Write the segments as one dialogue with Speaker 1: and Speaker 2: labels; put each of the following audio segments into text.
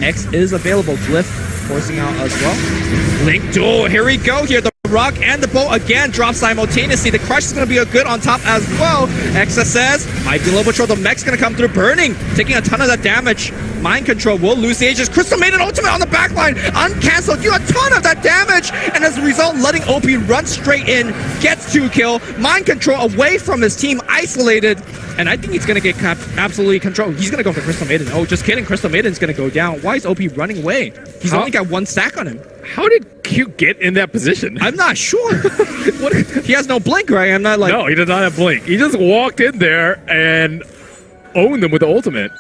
Speaker 1: X is available. Glyph forcing out as well. Link duel. Here we go here. The Rock and the Bow again drop simultaneously. The Crush is going to be a good on top as well. XSS might be a little bit short. The Mech's going to come through. Burning, taking a ton of that damage. Mind Control will lose the Aegis. Crystal made an ultimate on the backline. Uncancelled. Do a ton of that damage. And as a result, letting OP run straight in. Gets 2 kill. Mind Control away from his team. Isolated. And I think he's going to get absolutely controlled. He's going to go for Crystal Maiden. Oh, just kidding. Crystal Maiden's going to go down. Why is OP running away? He's only got 1 stack on him.
Speaker 2: How did Q get in that position?
Speaker 1: I'm not sure. He has no blink, right? I'm not like...
Speaker 2: No, he does not have blink. He just walked in there and owned them with the ultimate.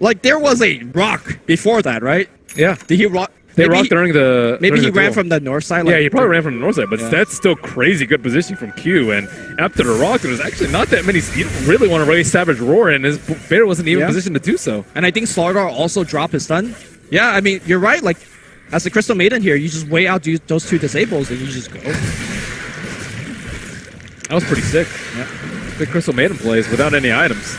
Speaker 1: Like, there was a rock before that, right?
Speaker 2: Yeah.
Speaker 1: Did he rock?
Speaker 2: They rocked during the...
Speaker 1: Maybe he ran from the north side? Like,
Speaker 2: yeah, he probably ran from the north side, but that's still crazy good positioning from Q. And after the rock, there was actually not that many... You don't really want to raise Savage Roar, and his bear wasn't even positioned to do so.
Speaker 1: And I think Slardar also dropped his stun. Yeah, I mean, you're right. Like, as the Crystal Maiden here, you just wait out those 2 disables, and you just go.
Speaker 2: That was pretty sick. Yeah. The Crystal Maiden plays without any items.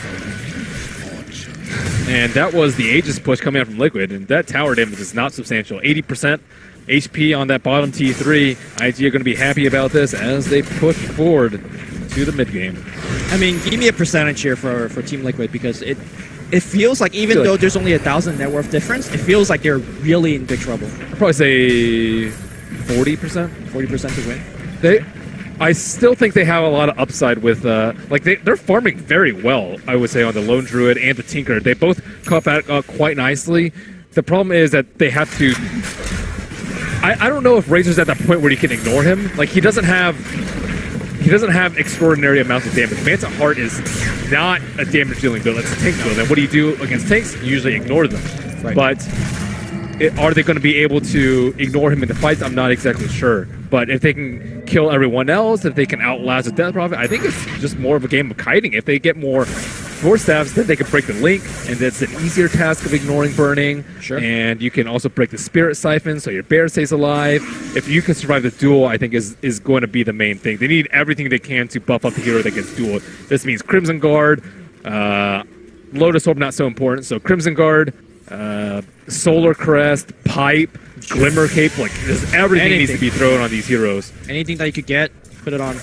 Speaker 2: And that was the Aegis push coming out from Liquid, and that tower damage is not substantial. 80% HP on that bottom T3. IG are going to be happy about this as they push forward to the mid game.
Speaker 1: I mean, give me a percentage here for Team Liquid, because it feels like even though there's only 1,000 net worth difference, it feels like they're really in big trouble.
Speaker 2: I'd probably say 40%.
Speaker 1: 40% to win.
Speaker 2: I still think they have a lot of upside with, like, they're farming very well, I would say, on the Lone Druid and the Tinker. They both come back quite nicely. The problem is that they have to... I don't know if Razor's at that point where you can ignore him. Like, he doesn't have extraordinary amounts of damage. Manta Heart is not a damage-dealing build. It's a tank build. And what do you do against tanks? You usually ignore them. Right. But are they going to be able to ignore him in the fights? I'm not exactly sure. But if they can kill everyone else, if they can outlast the Death Prophet, I think it's just more of a game of kiting. If they get more Force Staffs, then they can break the Link, and that's an easier task of ignoring Burning.
Speaker 1: Sure.
Speaker 2: And you can also break the Spirit Siphon, so your bear stays alive. If you can survive the duel, I think is going to be the main thing. They need everything they can to buff up the hero that gets dueled. This means Crimson Guard, Lotus Orb not so important, so Crimson Guard, Solar Crest, Pipe, Glimmer Cape, like everything needs to be thrown on these heroes.
Speaker 1: Anything that you could get, put it on.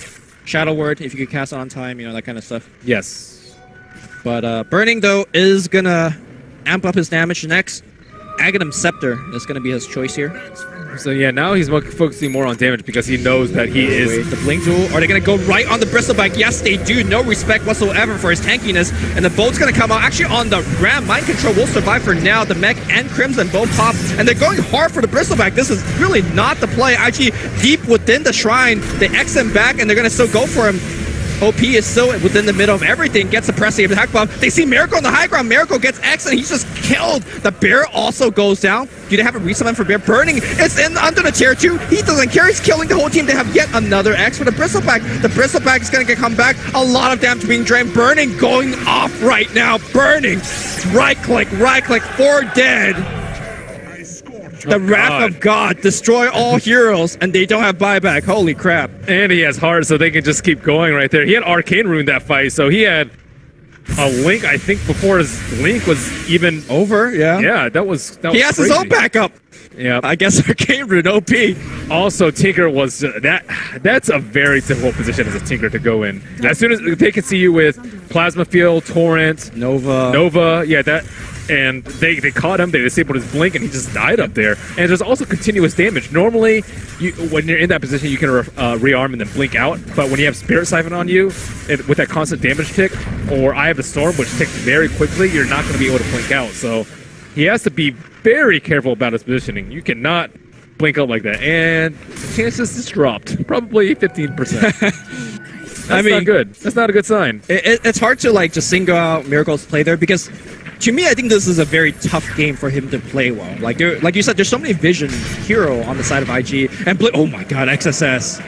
Speaker 1: Shadow Word, if you could cast it on time, you know, that kind of stuff.
Speaker 2: Yes.
Speaker 1: But Burning, though, is going to amp up his damage next. Aghanim Scepter is going to be his choice here.
Speaker 2: So yeah, now he's focusing more on damage because he knows that he is...
Speaker 1: The Blink Duel. Are they going to go right on the Bristleback? Yes, they do. No respect whatsoever for his tankiness. And the Bolt's going to come out actually on the Ram. Mind Control will survive for now. The Mech and Crimson both pop. And they're going hard for the Bristleback. This is really not the play. Actually, deep within the Shrine, they X him back and they're going to still go for him. OP is still within the middle of everything, gets a pressing attack buff. They see Miracle on the high ground. Miracle gets X and he's just killed. The Bear also goes down. Do they have a resummon for Bear? Burning is in under the tier 2. He doesn't care. He's killing the whole team. They have yet another X for the Bristleback. The Bristleback is going to come back. A lot of damage being drained. Burning going off right now. Burning. Right click, 4 dead. The Wrath of God, destroy all heroes, and they don't have buyback. Holy crap.
Speaker 2: And he has heart, so they can just keep going right there. He had Arcane Rune that fight, so he had a Link, I think, before his Link was even...
Speaker 1: over, yeah.
Speaker 2: Yeah, that was
Speaker 1: He has
Speaker 2: crazy.
Speaker 1: his own backup.
Speaker 2: Yeah.
Speaker 1: I guess Arcane Rune, OP.
Speaker 2: Also, Tinker was... That's a very difficult position as a Tinker to go in. As soon as they can see you with Plasma Field, Torrent... Nova, yeah, that... And they caught him, they disabled his blink, and he just died up there. And there's also continuous damage. Normally, when you're in that position, you can rearm and then blink out. But when you have Spirit Siphon on you, with that constant damage tick, or Eye of the Storm, which ticks very quickly, you're not going to be able to blink out. So he has to be very careful about his positioning. You cannot blink out like that. And the chances just dropped. Probably 15%. That's not good. That's not a good sign.
Speaker 1: It's hard to like just single out Miracle's play there because to me, I think this is a very tough game for him to play well. Like you said, there's so many vision hero on the side of IG and oh my god, XSS.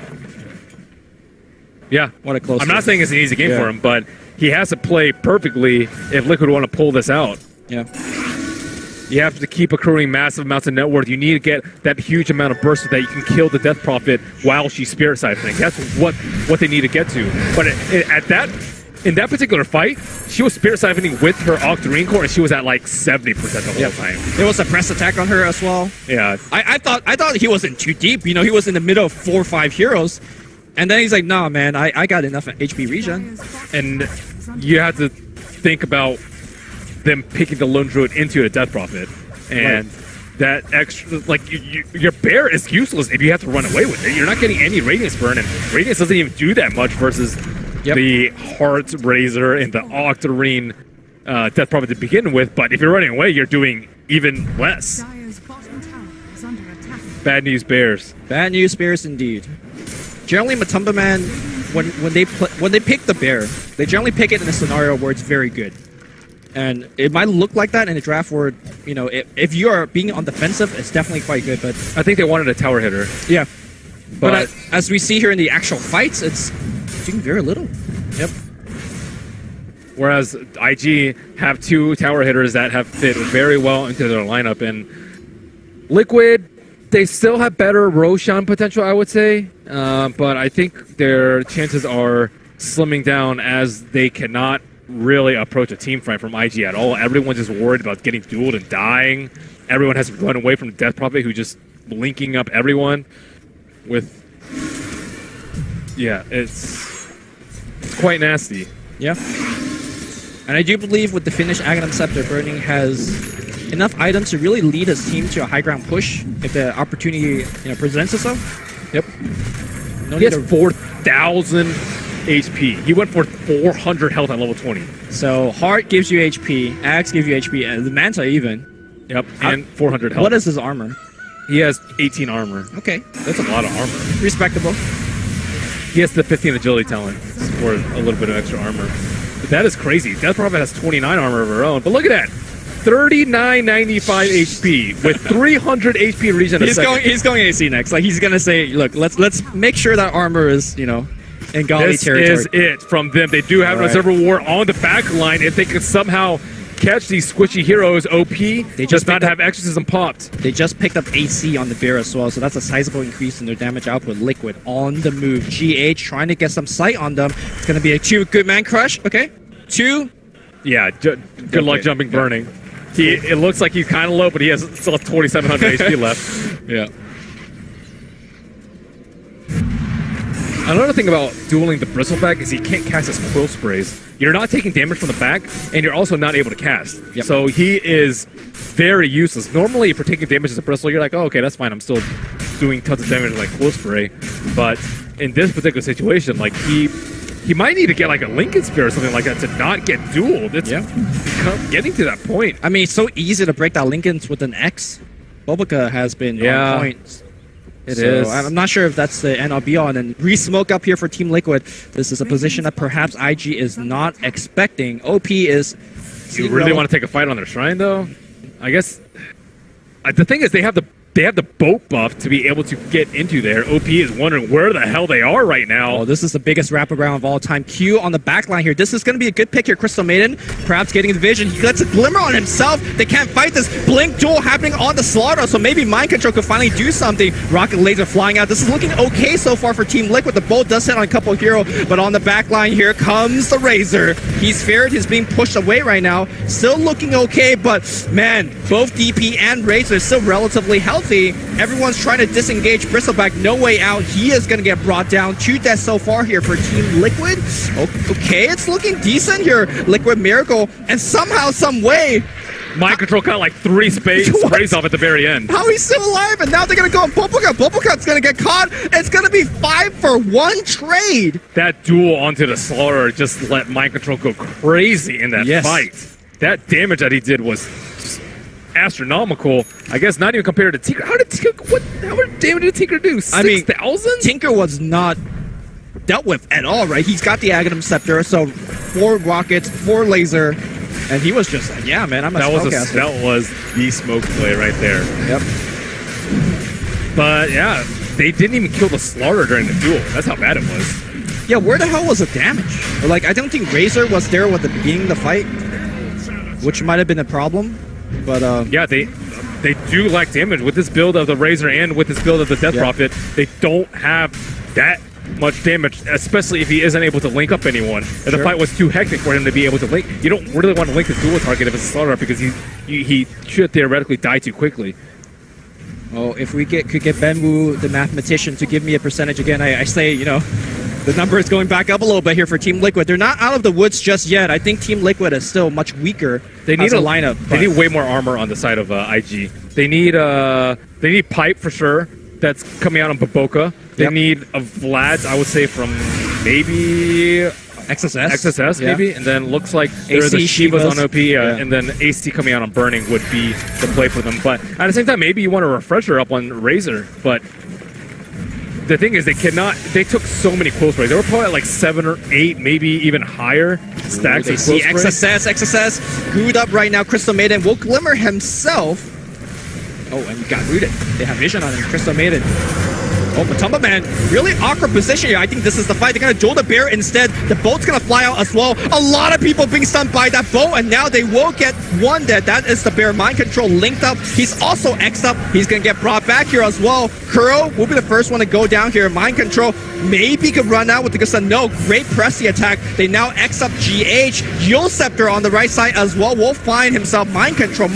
Speaker 2: Yeah,
Speaker 1: what a close.
Speaker 2: I'm not saying it's an easy game for him, but he has to play perfectly if Liquid want to pull this out.
Speaker 1: Yeah.
Speaker 2: You have to keep accruing massive amounts of net worth. You need to get that huge amount of burst so that you can kill the Death Prophet while she's Spirit Siphoning. That's what they need to get to. But at that in that particular fight, she was spirit siphoning with her Octarine core, and she was at like 70% the whole time.
Speaker 1: There was a press attack on her as well.
Speaker 2: Yeah.
Speaker 1: I thought he wasn't too deep. You know, he was in the middle of 4 or 5 heroes. And then he's like, nah, man, I got enough HP regen.
Speaker 2: And you have to think about them picking the Lone Druid into a Death Prophet. And that extra, like, your bear is useless if you have to run away with it. You're not getting any Radiance burn, and Radiance doesn't even do that much versus the Heart Razor and the Octarine Death Prophet to begin with. But if you're running away, you're doing even less. Bad news bears.
Speaker 1: Bad news bears indeed. Generally, Matumba Man, when they pick the bear, they generally pick it in a scenario where it's very good. And it might look like that in a draft where, you know, if you are being on defensive, it's definitely quite good. But
Speaker 2: I think they wanted a tower hitter.
Speaker 1: Yeah. But as we see here in the actual fights, it's doing very little.
Speaker 2: Yep. Whereas IG have 2 tower hitters that have fit very well into their lineup. And Liquid, they still have better Roshan potential, I would say. But I think their chances are slimming down as they cannot really approach a team fight from IG at all. Everyone's just worried about getting dueled and dying. Everyone has run away from the Death Prophet, who's just linking up everyone with... Yeah, it's quite nasty.
Speaker 1: Yeah. And I do believe with the Finnish Aghanim Scepter, Burning has enough items to really lead his team to a high ground push if the opportunity presents itself.
Speaker 2: Yep. He has 4,000 HP. He went for 400 health at level 20.
Speaker 1: So Heart gives you HP, Axe gives you HP, and the Manta even.
Speaker 2: Yep, and 400 health.
Speaker 1: What is his armor?
Speaker 2: He has 18 armor.
Speaker 1: Okay.
Speaker 2: That's a lot of armor.
Speaker 1: Respectable.
Speaker 2: He has the 15 agility talent for a little bit of extra armor. But that is crazy. Death Prophet has 29 armor of her own. But look at that. 3995 HP with 300 HP regen.
Speaker 1: He's going AC next. Like, he's gonna say, look, let's make sure that armor is, in Gali territory.
Speaker 2: This is it from them. They do have an Observer War on the back line. If they could somehow catch these squishy heroes, OP, they just not have Exorcism popped.
Speaker 1: They just picked up AC on the bear as well, so that's a sizable increase in their damage output. Liquid on the move. GH trying to get some sight on them. It's going to be a 2 good man crush. Okay. 2.
Speaker 2: Yeah, good luck jumping Burning. It looks like he's kind of low, but he has still 2,700 HP left.
Speaker 1: Yeah.
Speaker 2: Another thing about dueling the Bristleback is he can't cast his Quill Sprays. You're not taking damage from the back, and you're also not able to cast.
Speaker 1: Yep.
Speaker 2: So he is very useless. Normally, if you're taking damage as a Bristle, you're like, oh, okay, that's fine. I'm still doing tons of damage like Quill Spray. But in this particular situation, like he might need to get like a Lincoln Spear or something like that to not get dueled. It's getting to that point.
Speaker 1: I mean, it's so easy to break that Lincolns with an X. Bobica has been on point.
Speaker 2: It is.
Speaker 1: I'm not sure if that's the end all be all. And then re-smoke up here for Team Liquid. This is a position that perhaps IG is not expecting. OP is...
Speaker 2: You really want to take a fight on their shrine, though? I guess... the thing is, they have the boat buff to be able to get into there. OP is wondering where the hell they are right now.
Speaker 1: Oh, this is the biggest wraparound of all time. Q on the back line here. This is going to be a good pick here. Crystal Maiden perhaps getting the vision. He gets a glimmer on himself. They can't fight this blink duel happening on the Slaughter, so maybe Mind Control could finally do something. Rocket Laser flying out. This is looking okay so far for Team Liquid. The bolt does hit on a couple of heroes, but on the back line here comes the Razor. He's feared. He's being pushed away right now. Still looking okay, but man, both DP and Razor still relatively healthy. Everyone's trying to disengage Bristleback. No way out. He is going to get brought down. 2 deaths so far here for Team Liquid. Okay, it's looking decent here. Liquid Miracle. And somehow, some way...
Speaker 2: Mind Control got like 3 sprays off at the very end.
Speaker 1: How he's still alive, and now they're going to go on Bobica. Bobica's going to get caught. It's going to be 5 for 1 trade.
Speaker 2: That duel onto the Slaughter just let Mind Control go crazy in that fight. That damage that he did was... astronomical. I guess not even compared to Tinker. How much damage did Tinker do? 6,000?
Speaker 1: Tinker was not dealt with at all, right? He's got the Aghanim Scepter, so 4 rockets, 4 laser, and he was just like, yeah, man, I'm a spellcaster.
Speaker 2: That was the smoke play right there.
Speaker 1: Yep.
Speaker 2: But yeah, they didn't even kill the Slaughter during the duel. That's how bad it was.
Speaker 1: Yeah, where the hell was the damage? Like, I don't think Razor was there at the beginning of the fight, which might have been a problem. But
Speaker 2: yeah, they do lack damage with this build of the Razor and with this build of the Death Prophet. They don't have that much damage, especially if he isn't able to link up anyone. If the fight was too hectic for him to be able to link, you don't really want to link the dual target if it's a starter because he should theoretically die too quickly.
Speaker 1: Well, if we could get Benwu, the mathematician, to give me a percentage again, I say, you know, the number is going back up a little bit here for Team Liquid. They're not out of the woods just yet. I think Team Liquid is still much weaker.
Speaker 2: They need
Speaker 1: a lineup.
Speaker 2: They need way more armor on the side of IG. They need pipe for sure. That's coming out on Baboka. They need a Vlad's, I would say, from maybe XSS maybe, and then looks like there's a Shivas on OP, and then AC coming out on Burning would be the play for them. But at the same time, maybe you want a refresher up on Razor, but the thing is, they took so many quill sprays. They were probably at like 7 or 8, maybe even higher stacks of quill sprays.
Speaker 1: XSS, gooed up right now. Crystal Maiden will Glimmer himself. Oh, and he got rooted. They have vision on him. Crystal Maiden. Oh, Matumba Man, really awkward position here. I think this is the fight. They're going to duel the bear instead. The boat's going to fly out as well. A lot of people being stunned by that boat, and now they will get one dead. That is the bear. Mind control linked up. He's also X'd up. He's going to get brought back here as well. Kuro will be the first one to go down here. Mind control maybe could run out with the Gusta. No, great pressy attack. They now X up GH. Yule Scepter on the right side as well will find himself. Mind control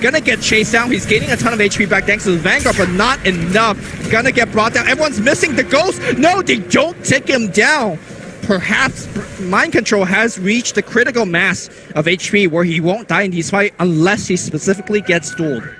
Speaker 1: gonna get chased down. He's gaining a ton of HP back thanks to the Vanguard, but not enough. Gonna get brought down. Everyone's missing the ghost. No, they don't take him down. Perhaps Mind Control has reached the critical mass of HP where he won't die in these fights unless he specifically gets dueled.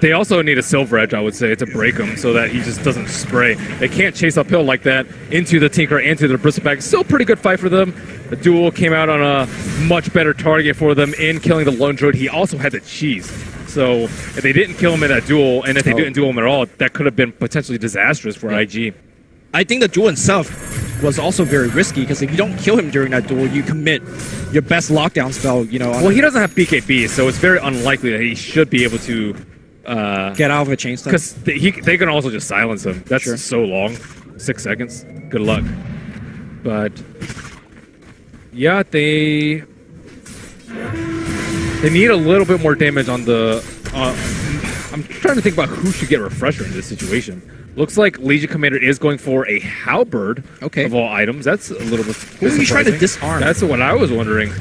Speaker 2: They also need a Silver Edge, I would say, to break him so that he just doesn't spray. They can't chase uphill like that into the Tinker, into the Bristleback. Still a pretty good fight for them. The duel came out on a much better target for them in killing the Lone Druid. He also had the cheese. So if they didn't kill him in that duel, and if they didn't duel him at all, that could have been potentially disastrous for IG.
Speaker 1: I think the duel itself was also very risky because if you don't kill him during that duel, you commit your best lockdown spell, you know.
Speaker 2: Well, he doesn't have BKB, so it's very unlikely that he should be able to
Speaker 1: get out of a chain stun.
Speaker 2: Because they can also just silence him. That's so long. 6 seconds. Good luck. But yeah, they need a little bit more damage on the... I'm trying to think about who should get Refresher in this situation. Looks like Legion Commander is going for a Halberd of all items. That's a little bit
Speaker 1: Who are you trying to disarm?
Speaker 2: That's what I was wondering.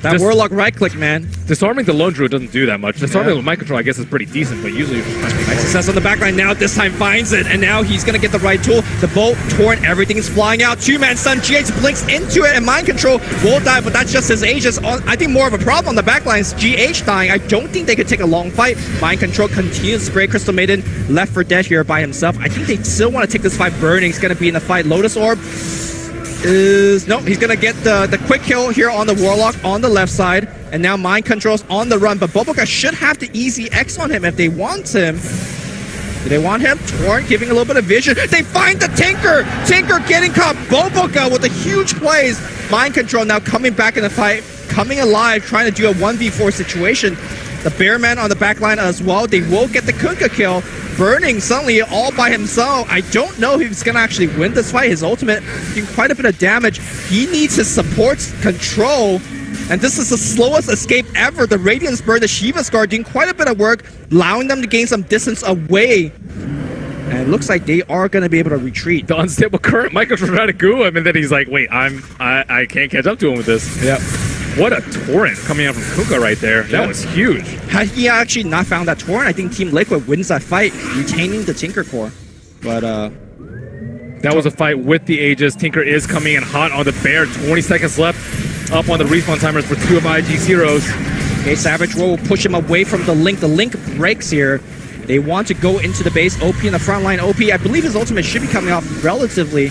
Speaker 1: That Warlock right-click, man.
Speaker 2: Disarming the Lone Druid doesn't do that much. Disarming with Mind Control, I guess, is pretty decent, but usually...
Speaker 1: Success on the back line now. This time finds it, and now he's going to get the right tool. The bolt, Torrent, everything is flying out. Two-man stun. GH blinks into it, and Mind Control will die, but that's just his Aegis. I think more of a problem on the back line is GH dying. I don't think they could take a long fight. Mind Control continues to spray. Crystal Maiden left for dead here by himself. I think they still want to take this fight. Burning's going to be in the fight. Lotus Orb no, he's gonna get the quick kill here on the Warlock on the left side, and now Mind Control's on the run, but Boboka should have the easy X on him if they want him. Do they want him? Torrent giving a little bit of vision. They find the Tinker! Tinker getting caught. Boboka with the huge plays. Mind Control now coming back in the fight, coming alive, trying to do a 1v4 situation. The Bearman on the back line as well. They will get the Kunkka kill. Burning suddenly all by himself. I don't know if he's going to actually win this fight. His ultimate doing quite a bit of damage. He needs his support's control. And this is the slowest escape ever. The Radiance Bird, the Shiva's Guard doing quite a bit of work, allowing them to gain some distance away. And it looks like they are going to be able to retreat.
Speaker 2: The unstable current, Michael's trying to goo him, and then he's like, wait, I can't catch up to him with this.
Speaker 1: Yep.
Speaker 2: What a torrent coming out from Kunkka right there. That was huge.
Speaker 1: Had he actually not found that torrent, I think Team Liquid wins that fight, retaining the Tinker core. But,
Speaker 2: that was a fight with the Aegis. Tinker is coming in hot on the bear. 20 seconds left up on the respawn timers for two of IG's heroes.
Speaker 1: Okay, Savage will push him away from the Link. The Link breaks here. They want to go into the base. OP in the front line. OP, I believe his ultimate should be coming off relatively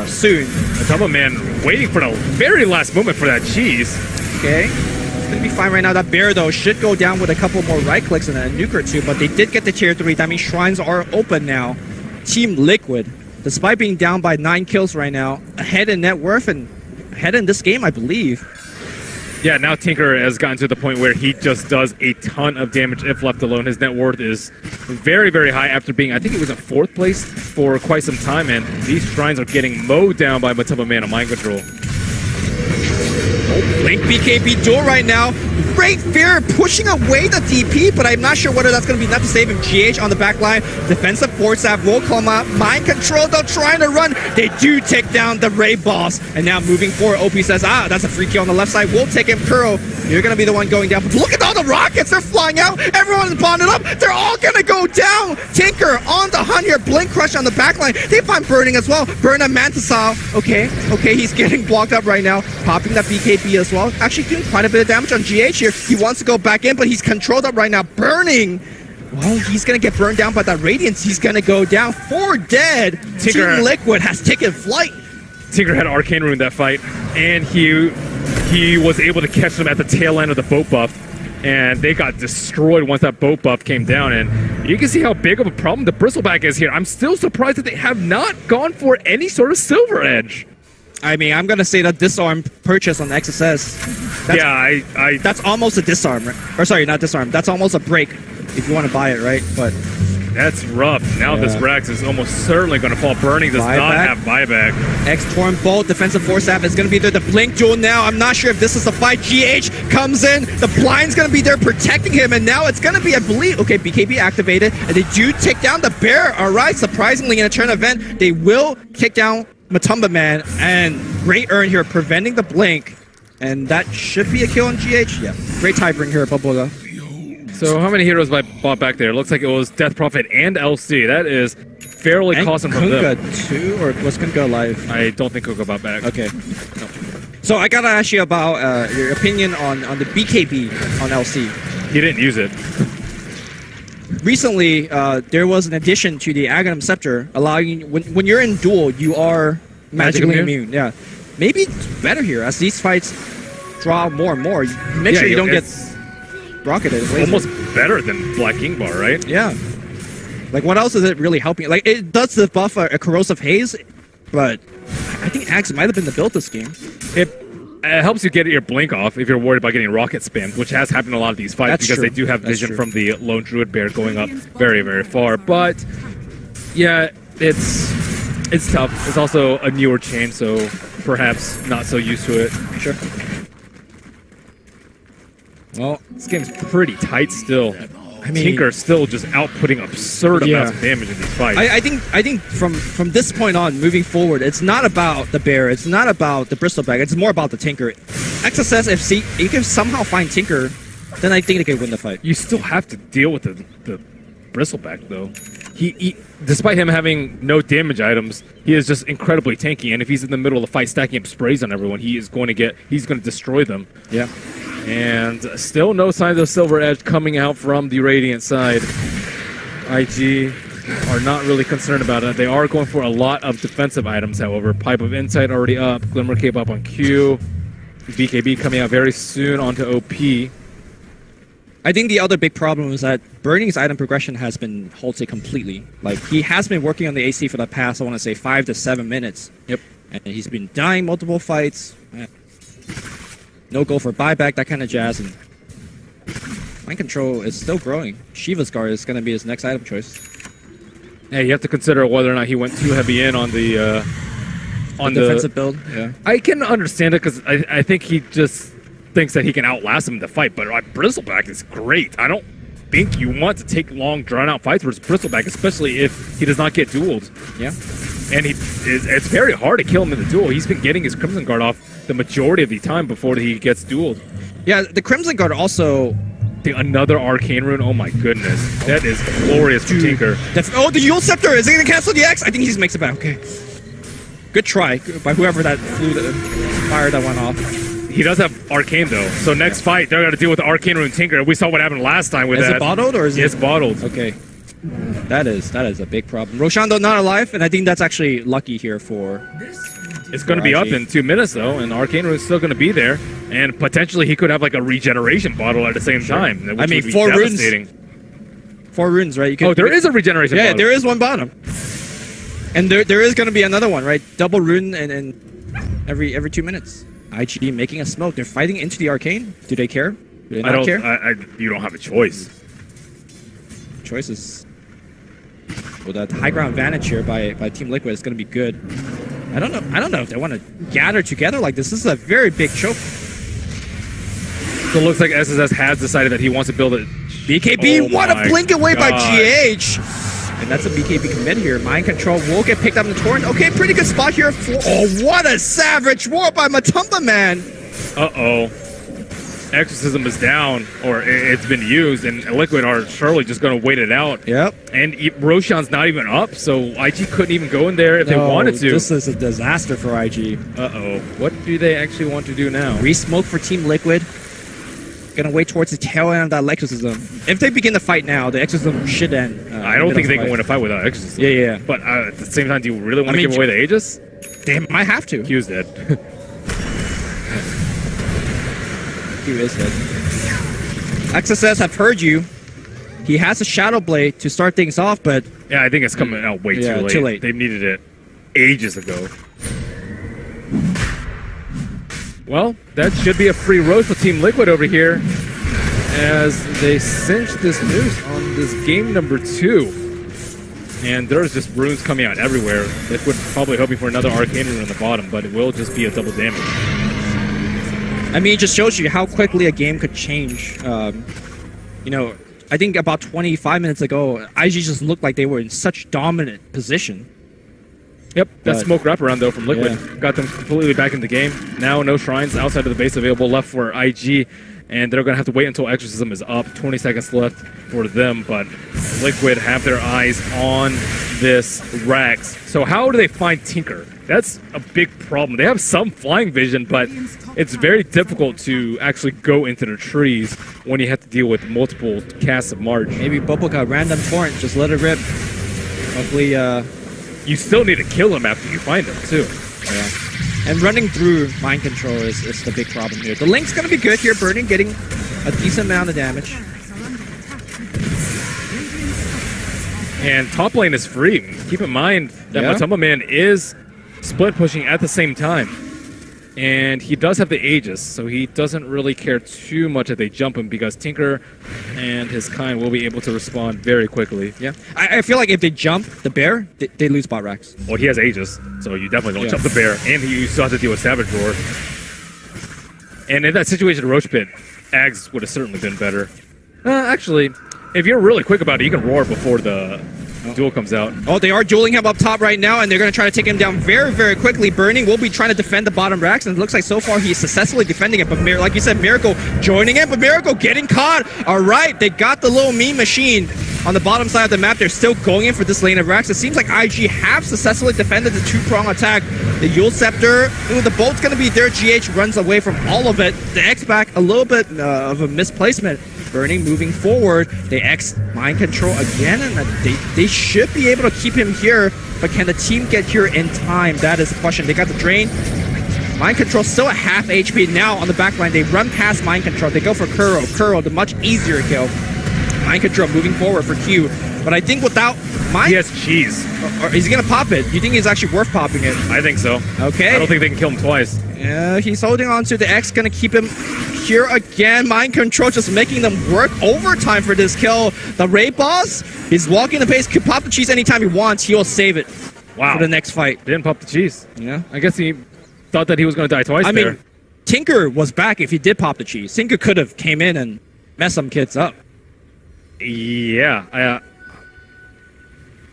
Speaker 1: soon.
Speaker 2: The Double Man waiting for the very last moment for that cheese.
Speaker 1: Okay, it's gonna be fine right now. That bear, though, should go down with a couple more right clicks and a nuke or two, but they did get the tier 3. That means shrines are open now. Team Liquid, despite being down by 9 kills right now, ahead in net worth and ahead in this game, I believe.
Speaker 2: Yeah, now Tinker has gotten to the point where he just does a ton of damage if left alone. His net worth is very, very high after being, I think it was in 4th place for quite some time, and these shrines are getting mowed down by Matumba Man on Mind Control.
Speaker 1: Blink BKB duel right now. Great Fear pushing away the DP, but I'm not sure whether that's going to be enough to save him. GH on the back line. Defensive force staff will come out. Mind control, though, trying to run. They do take down the Ray boss. And now moving forward, OP says, that's a free kill on the left side. We'll take him. Kuro, you're going to be the one going down. But look at all the rockets. They're flying out. Everyone's bonded up. They're all going to go down. Tinker on the hunt here. Blink Crush on the back line. They find Burning as well. Burn and Mantisile. Okay, he's getting blocked up right now. Popping that BKB as well. Actually doing quite a bit of damage on GH here. He wants to go back in, but he's controlled up right now. Burning. Well, he's going to get burned down by that Radiance. He's going to go down. 4 dead.
Speaker 2: Tinker,
Speaker 1: Team Liquid has taken flight.
Speaker 2: Tinker had Arcane Rune that fight, and he was able to catch them at the tail end of the boat buff, and they got destroyed once that boat buff came down. And you can see how big of a problem the Bristleback is here. I'm still surprised that they have not gone for any sort of Silver Edge.
Speaker 1: I mean, I'm going to say that disarm purchase on XSS. That's almost a disarm. Or sorry, not disarm. That's almost a break if you want to buy it, right? But
Speaker 2: that's rough. Now this Brax is almost certainly going to fall. Burning does not have buyback.
Speaker 1: X-Torn Bolt, defensive force staff is going to be there. The Blink duel now. I'm not sure if this is the fight. GH comes in. The blind's going to be there protecting him. And now it's going to be, I believe, okay, BKB activated. And they do take down the bear. All right, surprisingly, in a turn event, they will kick down Matumba Man. And great earn here, preventing the Blink. And that should be a kill on GH. Yeah, great tie bring here at Bubblega.
Speaker 2: So how many heroes I bought back there? It looks like it was Death Prophet and LC. That is fairly costly from them.
Speaker 1: Kunga too, or was Kunga alive?
Speaker 2: I don't think Kunga bought back.
Speaker 1: Okay. No. So I gotta ask you about your opinion on the BKB on LC.
Speaker 2: He didn't use it.
Speaker 1: Recently, there was an addition to the Aghanim Scepter, allowing you, when you're in duel, you are magically immune. Yeah. Maybe it's better here, as these fights draw more and more. You make sure you don't get rocketed.
Speaker 2: Almost better than Black King Bar, right?
Speaker 1: Yeah. Like, what else is it really helping? Like, it does buff a corrosive haze, but I think Axe might have been the build this game.
Speaker 2: It helps you get your blink off if you're worried about getting rocket spammed, which has happened in a lot of these fights. Because they do have vision from the lone druid bear going up very, very far. But yeah, it's tough. It's also a newer chain, so perhaps not so used to it.
Speaker 1: Sure.
Speaker 2: Well, this game's pretty tight still. I mean, Tinker's still just outputting absurd amounts of damage in these fights.
Speaker 1: I think from this point on, moving forward, it's not about the bear, it's not about the Bristleback, it's more about the Tinker. XSS, if you can somehow find Tinker, then I think they can win the fight.
Speaker 2: You still have to deal with the Bristleback, though. He, despite him having no damage items, he is just incredibly tanky, and if he's in the middle of the fight stacking up sprays on everyone, he's going to destroy them.
Speaker 1: Yeah.
Speaker 2: And still no signs of Silver Edge coming out from the Radiant side. IG are not really concerned about it. They are going for a lot of defensive items, however. Pipe of Insight already up. Glimmer Cape up on Q. BKB coming out very soon onto OP.
Speaker 1: I think the other big problem is that Burning's item progression has been halted completely. Like, he has been working on the AC for the past, I want to say, 5 to 7 minutes.
Speaker 2: Yep.
Speaker 1: And he's been dying multiple fights. No go for buyback, that kind of jazz. And Mind Control is still growing. Shiva's Guard is going to be his next item choice.
Speaker 2: Yeah, you have to consider whether or not he went too heavy in on the
Speaker 1: defensive build. Yeah,
Speaker 2: I can understand it because I think he just thinks that he can outlast him in the fight. But Bristleback is great. I don't think you want to take long, drawn-out fights versus Bristleback, especially if he does not get dueled.
Speaker 1: Yeah.
Speaker 2: And it's very hard to kill him in the duel. He's been getting his Crimson Guard off the majority of the time before he gets dueled.
Speaker 1: Yeah, the Crimson Guard also...
Speaker 2: Another Arcane Rune? Oh my goodness. That is glorious for Tinker.
Speaker 1: Oh, the Yule Scepter! Is he going to cancel the X? I think he just makes it back. Okay. Good try by whoever that fire that went off.
Speaker 2: He does have Arcane, though. So next fight, they're going to deal with the Arcane Rune Tinker. We saw what happened last time with that.
Speaker 1: Is it bottled or is it...
Speaker 2: It's bottled.
Speaker 1: Okay. That is a big problem. Roshando not alive, and I think that's actually lucky here for...
Speaker 2: It's going to be up in 2 minutes, though, and Arcane Rune is still going to be there. And potentially he could have like a regeneration bottle at the same time. Which
Speaker 1: I mean,
Speaker 2: would be
Speaker 1: 4 runes.
Speaker 2: 4
Speaker 1: runes, right? You can,
Speaker 2: there is a regeneration bottle.
Speaker 1: Yeah, there is one bottom. And there is going to be another one, right? Double rune and every 2 minutes. IG making a smoke. They're fighting into the Arcane. Do they care? Do they not care?
Speaker 2: You don't have a choice.
Speaker 1: Choices. Well, that high ground advantage here by Team Liquid is going to be good. I don't know if they want to gather together like this. This is a very big choke.
Speaker 2: So it looks like SSS has decided that he wants to build it.
Speaker 1: BKB,
Speaker 2: Oh
Speaker 1: what a
Speaker 2: my
Speaker 1: blink away by
Speaker 2: God.
Speaker 1: GH. And that's a BKB commit here. Mind control will get picked up in the torrent. Okay, pretty good spot here. Oh, what a savage war by Matumba Man.
Speaker 2: Uh-oh. Exorcism is down, or it's been used, and Liquid are surely just going to wait it out.
Speaker 1: Yep.
Speaker 2: And Roshan's not even up, so IG couldn't even go in there if they wanted to.
Speaker 1: This is a disaster for IG.
Speaker 2: Uh-oh. What do they actually want to do now?
Speaker 1: Re-smoke for Team Liquid. Gonna wait towards the tail end of that Exorcism. If they begin the fight now, the Exorcism should end.
Speaker 2: I don't think they can win a fight without Exorcism.
Speaker 1: Yeah.
Speaker 2: But at the same time, do you really want to give away the Aegis?
Speaker 1: They might have to.
Speaker 2: Q's dead.
Speaker 1: Q is dead. XSS have heard you. He has a Shadow Blade to start things off, but...
Speaker 2: Yeah, I think it's coming out way too late. They needed it ages ago. Well, that should be a free roast for Team Liquid over here as they cinch this news on this game number 2. And there's just runes coming out everywhere. Liquid probably hoping for another Arcane rune on the bottom, but it will just be a double damage.
Speaker 1: I mean, it just shows you how quickly a game could change. You know, I think about 25 minutes ago, IG just looked like they were in such dominant position.
Speaker 2: Yep, that smoke wraparound though from Liquid got them completely back in the game. Now no shrines outside of the base available left for IG, and they're going to have to wait until Exorcism is up. 20 seconds left for them, but Liquid have their eyes on this Rax. So how do they find Tinker? That's a big problem. They have some flying vision, but it's very difficult to actually go into the trees when you have to deal with multiple casts of March.
Speaker 1: Maybe Bubblecut, random torrent, just let it rip. Hopefully,
Speaker 2: you still need to kill him after you find him, too.
Speaker 1: Yeah. And running through mind control is the big problem here. The Link's going to be good here. Burning getting a decent amount of damage.
Speaker 2: And top lane is free. Keep in mind that Matumba Man is split pushing at the same time. And he does have the Aegis, so he doesn't really care too much if they jump him because Tinker and his kind will be able to respond very quickly.
Speaker 1: Yeah, I feel like if they jump the bear, they lose bot Rax.
Speaker 2: Well, he has Aegis, so you definitely don't jump the bear, and you still have to deal with Savage Roar. And in that situation, Roach Pit, Ags would have certainly been better. Actually, if you're really quick about it, you can roar before the duel comes out. Oh,
Speaker 1: they are dueling him up top right now, and they're going to try to take him down very, very quickly. Burning will be trying to defend the bottom Rax, and it looks like so far he's successfully defending it. But like you said, Miracle joining it, but Miracle getting caught. All right, they got the little meme machine on the bottom side of the map. They're still going in for this lane of Rax. It seems like IG have successfully defended the two-prong attack. The Yule Scepter, the bolt's going to be there. GH runs away from all of it. The X-Back, a little bit of a misplacement. Burning moving forward. They X mind control again, and they should be able to keep him here, but can the team get here in time? That is the question. They got the drain. Mind control still at half HP. Now on the back line, they run past mind control. They go for Kuro. Kuro, the much easier kill. Mind control moving forward for Q. But I think without mind...
Speaker 2: He has cheese.
Speaker 1: Or is he going to pop it? You think he's actually worth popping it?
Speaker 2: I think so.
Speaker 1: Okay.
Speaker 2: I don't think they can kill him twice.
Speaker 1: Yeah, he's holding on to the X, going to keep him here again. Mind control just making them work overtime for this kill. The raid boss, he's walking the pace, could pop the cheese anytime he wants. He will save it for the next fight.
Speaker 2: Didn't pop the cheese.
Speaker 1: Yeah.
Speaker 2: I guess he thought that he was going to die twice
Speaker 1: I mean, Tinker was back if he did pop the cheese. Tinker could have came in and messed some kids up.
Speaker 2: Yeah.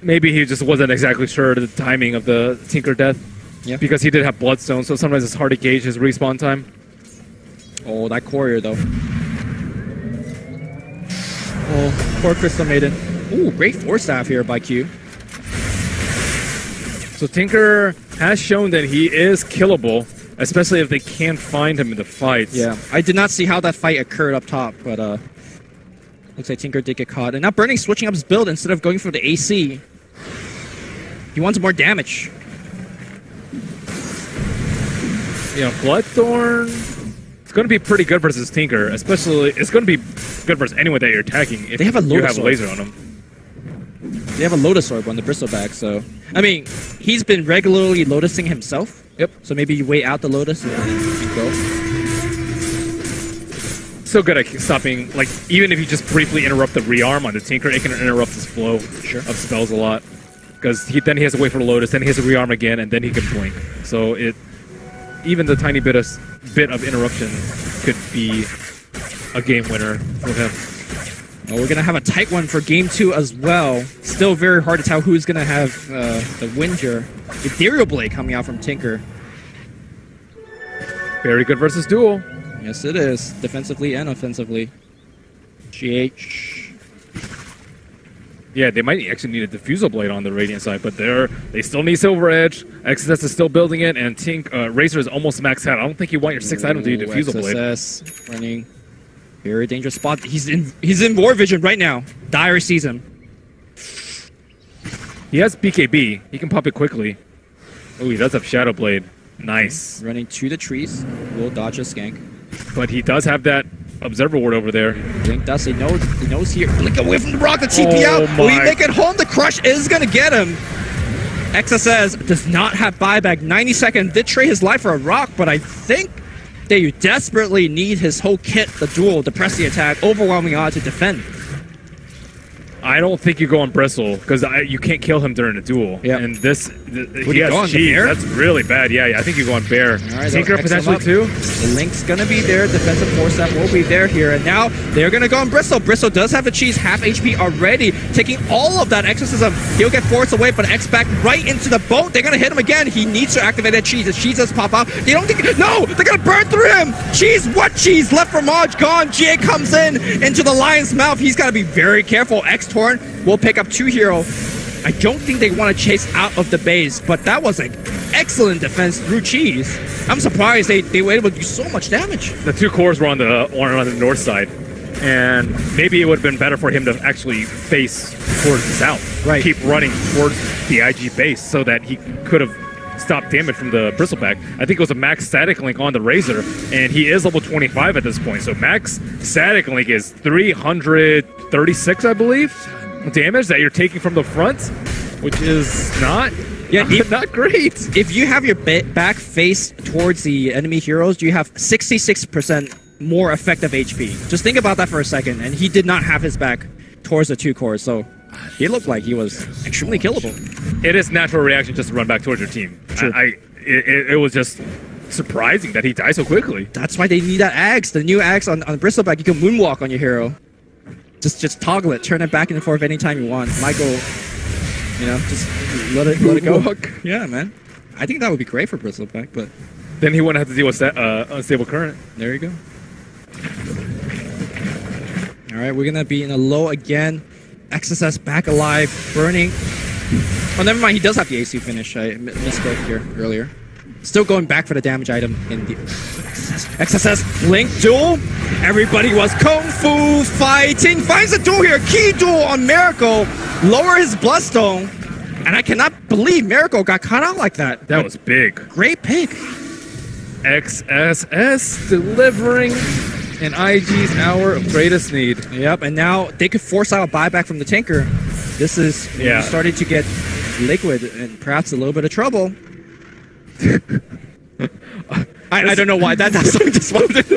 Speaker 2: Maybe he just wasn't exactly sure of the timing of the Tinker death.
Speaker 1: Yeah.
Speaker 2: Because he did have Bloodstone, so sometimes it's hard to gauge his respawn time.
Speaker 1: Oh, that courier, though. Oh, poor Crystal Maiden. Ooh, great Force Staff here by Q.
Speaker 2: So Tinker has shown that he is killable, especially if they can't find him in the fights.
Speaker 1: Yeah, I did not see how that fight occurred up top, but looks like Tinker did get caught. And now Burning switching up his build instead of going for the AC. He wants more damage.
Speaker 2: Yeah, Bloodthorn, it's going to be pretty good versus Tinker, especially, it's going to be good versus anyone that you're attacking if
Speaker 1: they have a
Speaker 2: you have
Speaker 1: Orb.
Speaker 2: laser on them.
Speaker 1: They have a Lotus Orb on the Bristleback, so... I mean, he's been regularly Lotusing himself.
Speaker 2: Yep.
Speaker 1: So maybe you wait out the Lotus and go.
Speaker 2: So good at stopping, like, even if you just briefly interrupt the rearm on the Tinker, it can interrupt his flow of spells a lot. Because then he has to wait for the Lotus, then he has to rearm again, and then he can blink. So even the tiny bit of interruption could be a game winner for him.
Speaker 1: Well, we're going to have a tight one for game 2 as well. Still very hard to tell who's going to have the win here. Ethereal Blade coming out from Tinker.
Speaker 2: Very good versus duel.
Speaker 1: Yes, it is. Defensively and offensively. GH.
Speaker 2: Yeah, they might actually need a Diffusal Blade on the Radiant side, but they still need Silver Edge. XSS is still building it, and Razor is almost maxed out. I don't think you want your 6th item to be Diffusal Blade.
Speaker 1: XSS running. Very dangerous spot. He's in War Vision right now. Dire sees him.
Speaker 2: He has BKB. He can pop it quickly. Oh, he does have Shadow Blade. Nice.
Speaker 1: Running to the trees. Will dodge a skank.
Speaker 2: But he does have that Observer Ward over there.
Speaker 1: Blink does. He knows here. Blink away from the rock. The TP out. Will he make it home? The crush is going to get him. XSS does not have buyback. 90-second. Did trade his life for a rock, but I think they desperately need his whole kit, the duel, to press the attack, overwhelming odd to defend.
Speaker 2: I don't think you go on Bristle, because you can't kill him during a duel.
Speaker 1: Yep.
Speaker 2: And this, he has cheese. That's really bad. Yeah, I think you go on Bear.
Speaker 1: Right,
Speaker 2: Tinker potentially too.
Speaker 1: The Link's going to be there. Defensive force that will be there here. And now they're going to go on Bristle. Bristle does have the cheese, half HP already, taking all of that exorcism. He'll get forced away, but X back right into the boat. They're going to hit him again. He needs to activate that cheese. The cheese does pop out. They don't think... No! They're going to burn through him! Cheese! What cheese? Left for Maj, gone. GA comes in into the lion's mouth. He's got to be very careful. X-Torn will pick up 2 hero. I don't think they want to chase out of the base, but that was an excellent defense through cheese. I'm surprised they were able to do so much damage.
Speaker 2: The 2 cores were on the north side, and maybe it would have been better for him to actually face towards the south.
Speaker 1: Right.
Speaker 2: Keep running towards the IG base so that he could have stopped damage from the Bristleback. I think it was a max static link on the Razor, and he is level 25 at this point. So max static link is 336, I believe, damage that you're taking from the front, which is not great.
Speaker 1: If you have your back face towards the enemy heroes, you have 66% more effective HP. Just think about that for a second. And he did not have his back towards the 2 cores, so he looked like he was extremely killable.
Speaker 2: It is natural reaction just to run back towards your team.
Speaker 1: True.
Speaker 2: It was just surprising that he died so quickly.
Speaker 1: That's why they need that axe. The new axe on Bristleback, you can moonwalk on your hero. Just toggle it, turn it back and forth anytime you want. Michael, just let it go. Yeah, man. I think that would be great for Bristleback, but
Speaker 2: then he wouldn't have to deal with unstable current.
Speaker 1: There you go. All right, we're gonna be in a low again. XSS back alive, burning. Oh, never mind. He does have the AC finish. I misspoke here earlier. Still going back for the damage item in the XSS Blink duel. Everybody was kung fu fighting. Finds a duel here. Key duel on Miracle. Lower his Bloodstone. And I cannot believe Miracle got cut out like that.
Speaker 2: That was big.
Speaker 1: Great pick.
Speaker 2: XSS delivering in IG's hour of greatest need.
Speaker 1: Yep, and now they could force out a buyback from the Tinker. This is starting to get Liquid and perhaps a little bit of trouble. I don't know why that song just wanted.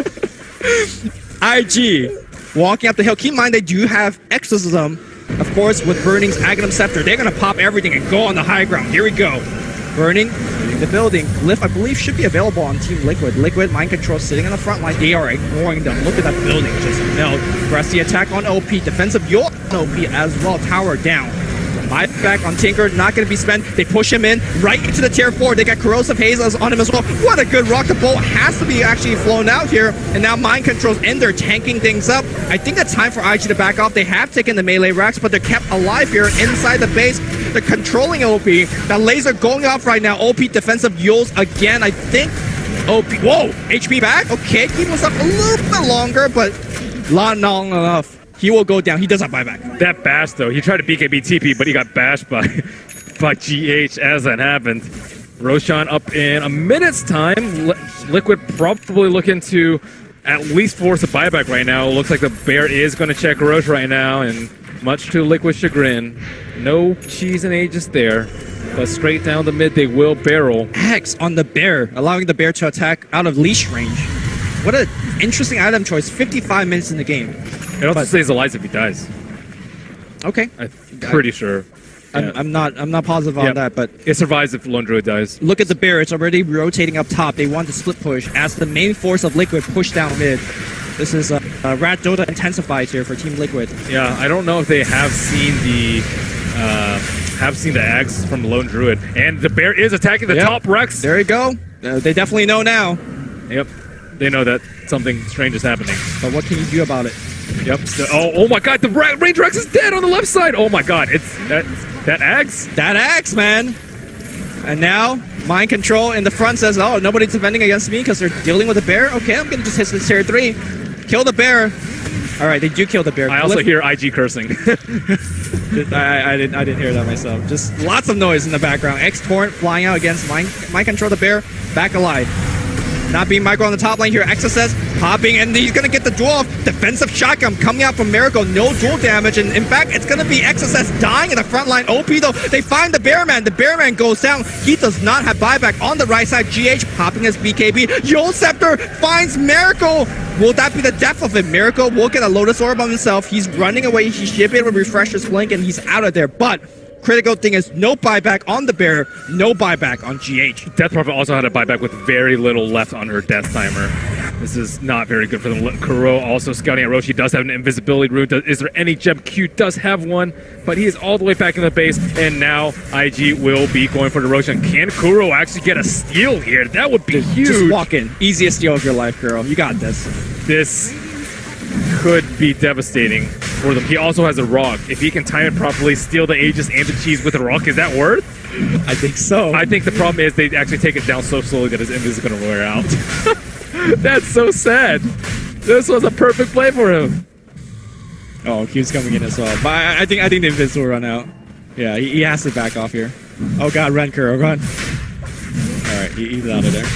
Speaker 1: IG walking up the hill. Keep in mind they do have Exorcism, of course, with Burning's Aghanim Scepter. They're gonna pop everything and go on the high ground. Here we go. Burning the building. Glyph, I believe, should be available on Team Liquid. Liquid mind control sitting on the front line. They are ignoring them. Look at that building just melt. Press the attack on OP. Defensive York on OP as well. Tower down. Buyback on Tinker, not going to be spent. They push him in right into the tier 4. They got Corrosive Haze on him as well. What a good rock. The bolt has to be actually flown out here. And now mind controls and they're tanking things up. I think it's time for IG to back off. They have taken the melee racks, but they're kept alive here inside the base. They're controlling OP. That laser going off right now. OP defensive Yules again. I think OP. Whoa! HP back. Okay, keep us up a little bit longer, but not long enough. He will go down. He does not buy back.
Speaker 2: That bash, though. He tried to BKB TP, but he got bashed by GH as that happened. Roshan up in a minute's time. Liquid probably looking to at least force a buyback right now. Looks like the bear is going to check Roche right now, and much to Liquid's chagrin, no cheese and Aegis there. But straight down the mid, they will barrel.
Speaker 1: X on the bear, allowing the bear to attack out of leash range. What an interesting item choice. 55 minutes in the game.
Speaker 2: It also stays alive if he dies.
Speaker 1: Okay.
Speaker 2: I'm pretty sure.
Speaker 1: Yeah. I'm not positive on that, but
Speaker 2: it survives if Lone Druid dies.
Speaker 1: Look at the bear. It's already rotating up top. They want to split push as the main force of Liquid push down mid. This is Rat Dota intensified here for Team Liquid.
Speaker 2: Yeah, I don't know if they have seen the axe from the Lone Druid, and the bear is attacking the top Rex.
Speaker 1: There you go. They definitely know now.
Speaker 2: Yep, they know that something strange is happening.
Speaker 1: But what can you do about it?
Speaker 2: Yep. Oh my God, the range Rex is dead on the left side. Oh my God, it's that axe.
Speaker 1: That axe, man. And now mind control in the front says, "Oh, nobody's defending against me because they're dealing with a bear. Okay, I'm gonna just hit this tier 3, kill the bear." All right, they do kill the bear.
Speaker 2: I also hear IG cursing.
Speaker 1: I didn't hear that myself. Just lots of noise in the background. X Torrent flying out against mind control the bear, back alive. Not being micro on the top lane here. XSS popping, and he's going to get the duel off. Defensive shotgun coming out from Miracle. No duel damage, and in fact, it's going to be XSS dying in the front line. OP, though, they find the Bearman. The Bearman goes down. He does not have buyback on the right side. GH popping his BKB. Yol Scepter finds Miracle. Will that be the death of it? Miracle will get a Lotus Orb on himself. He's running away. He should be able to refresh his blink, and he's out of there. But critical thing is no buyback on the bear, no buyback on GH.
Speaker 2: Death Prophet also had a buyback with very little left on her death timer. This is not very good for them. Kuro also scouting at Roshi, does have an invisibility rune. Is there any gem? Q does have one, but he is all the way back in the base, and now IG will be going for the Roshi. And can Kuro actually get a steal here? That would be huge.
Speaker 1: Just walk in. Easiest steal of your life, girl. You got this.
Speaker 2: This could be devastating for them. He also has a rock. If he can time it properly, steal the Aegis and the cheese with a rock, is that worth?
Speaker 1: I think so.
Speaker 2: I think the problem is they actually take it down so slowly that his invis is going to wear out. That's so sad. This was a perfect play for him.
Speaker 1: Oh, Q's coming in as well. But I think the invis will run out. Yeah, he has to back off here. Oh god, run, Kuro, run. Alright, he's out of there.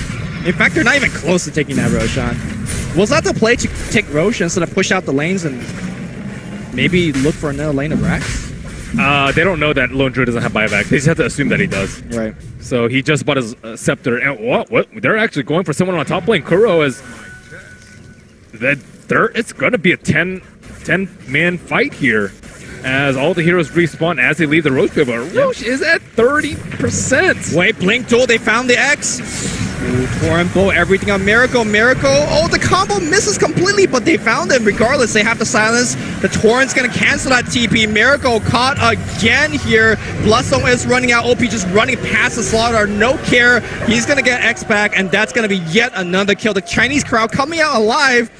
Speaker 1: In fact, they're not even close to taking that Roshan. Was that the play to take Roche instead of push out the lanes and maybe look for another lane of Rax?
Speaker 2: They don't know that Lone Druid doesn't have buyback. They just have to assume that he does.
Speaker 1: Right.
Speaker 2: So he just bought his scepter. And what? They're actually going for someone on top lane. Kuro is... It's going to be a 10-man fight here as all the heroes respawn as they leave the Roche pit. But Roche is at 30%.
Speaker 1: Wait, Blink Duel, they found the X. Ooh, Torrent Bow, everything on Miracle. Oh, the combo misses completely, but they found him regardless. They have to silence. The Torrent's going to cancel that TP. Miracle caught again here. Bloodstone is running out. OP just running past the Slaughter. No care. He's going to get X back, and that's going to be yet another kill. The Chinese crowd coming out alive.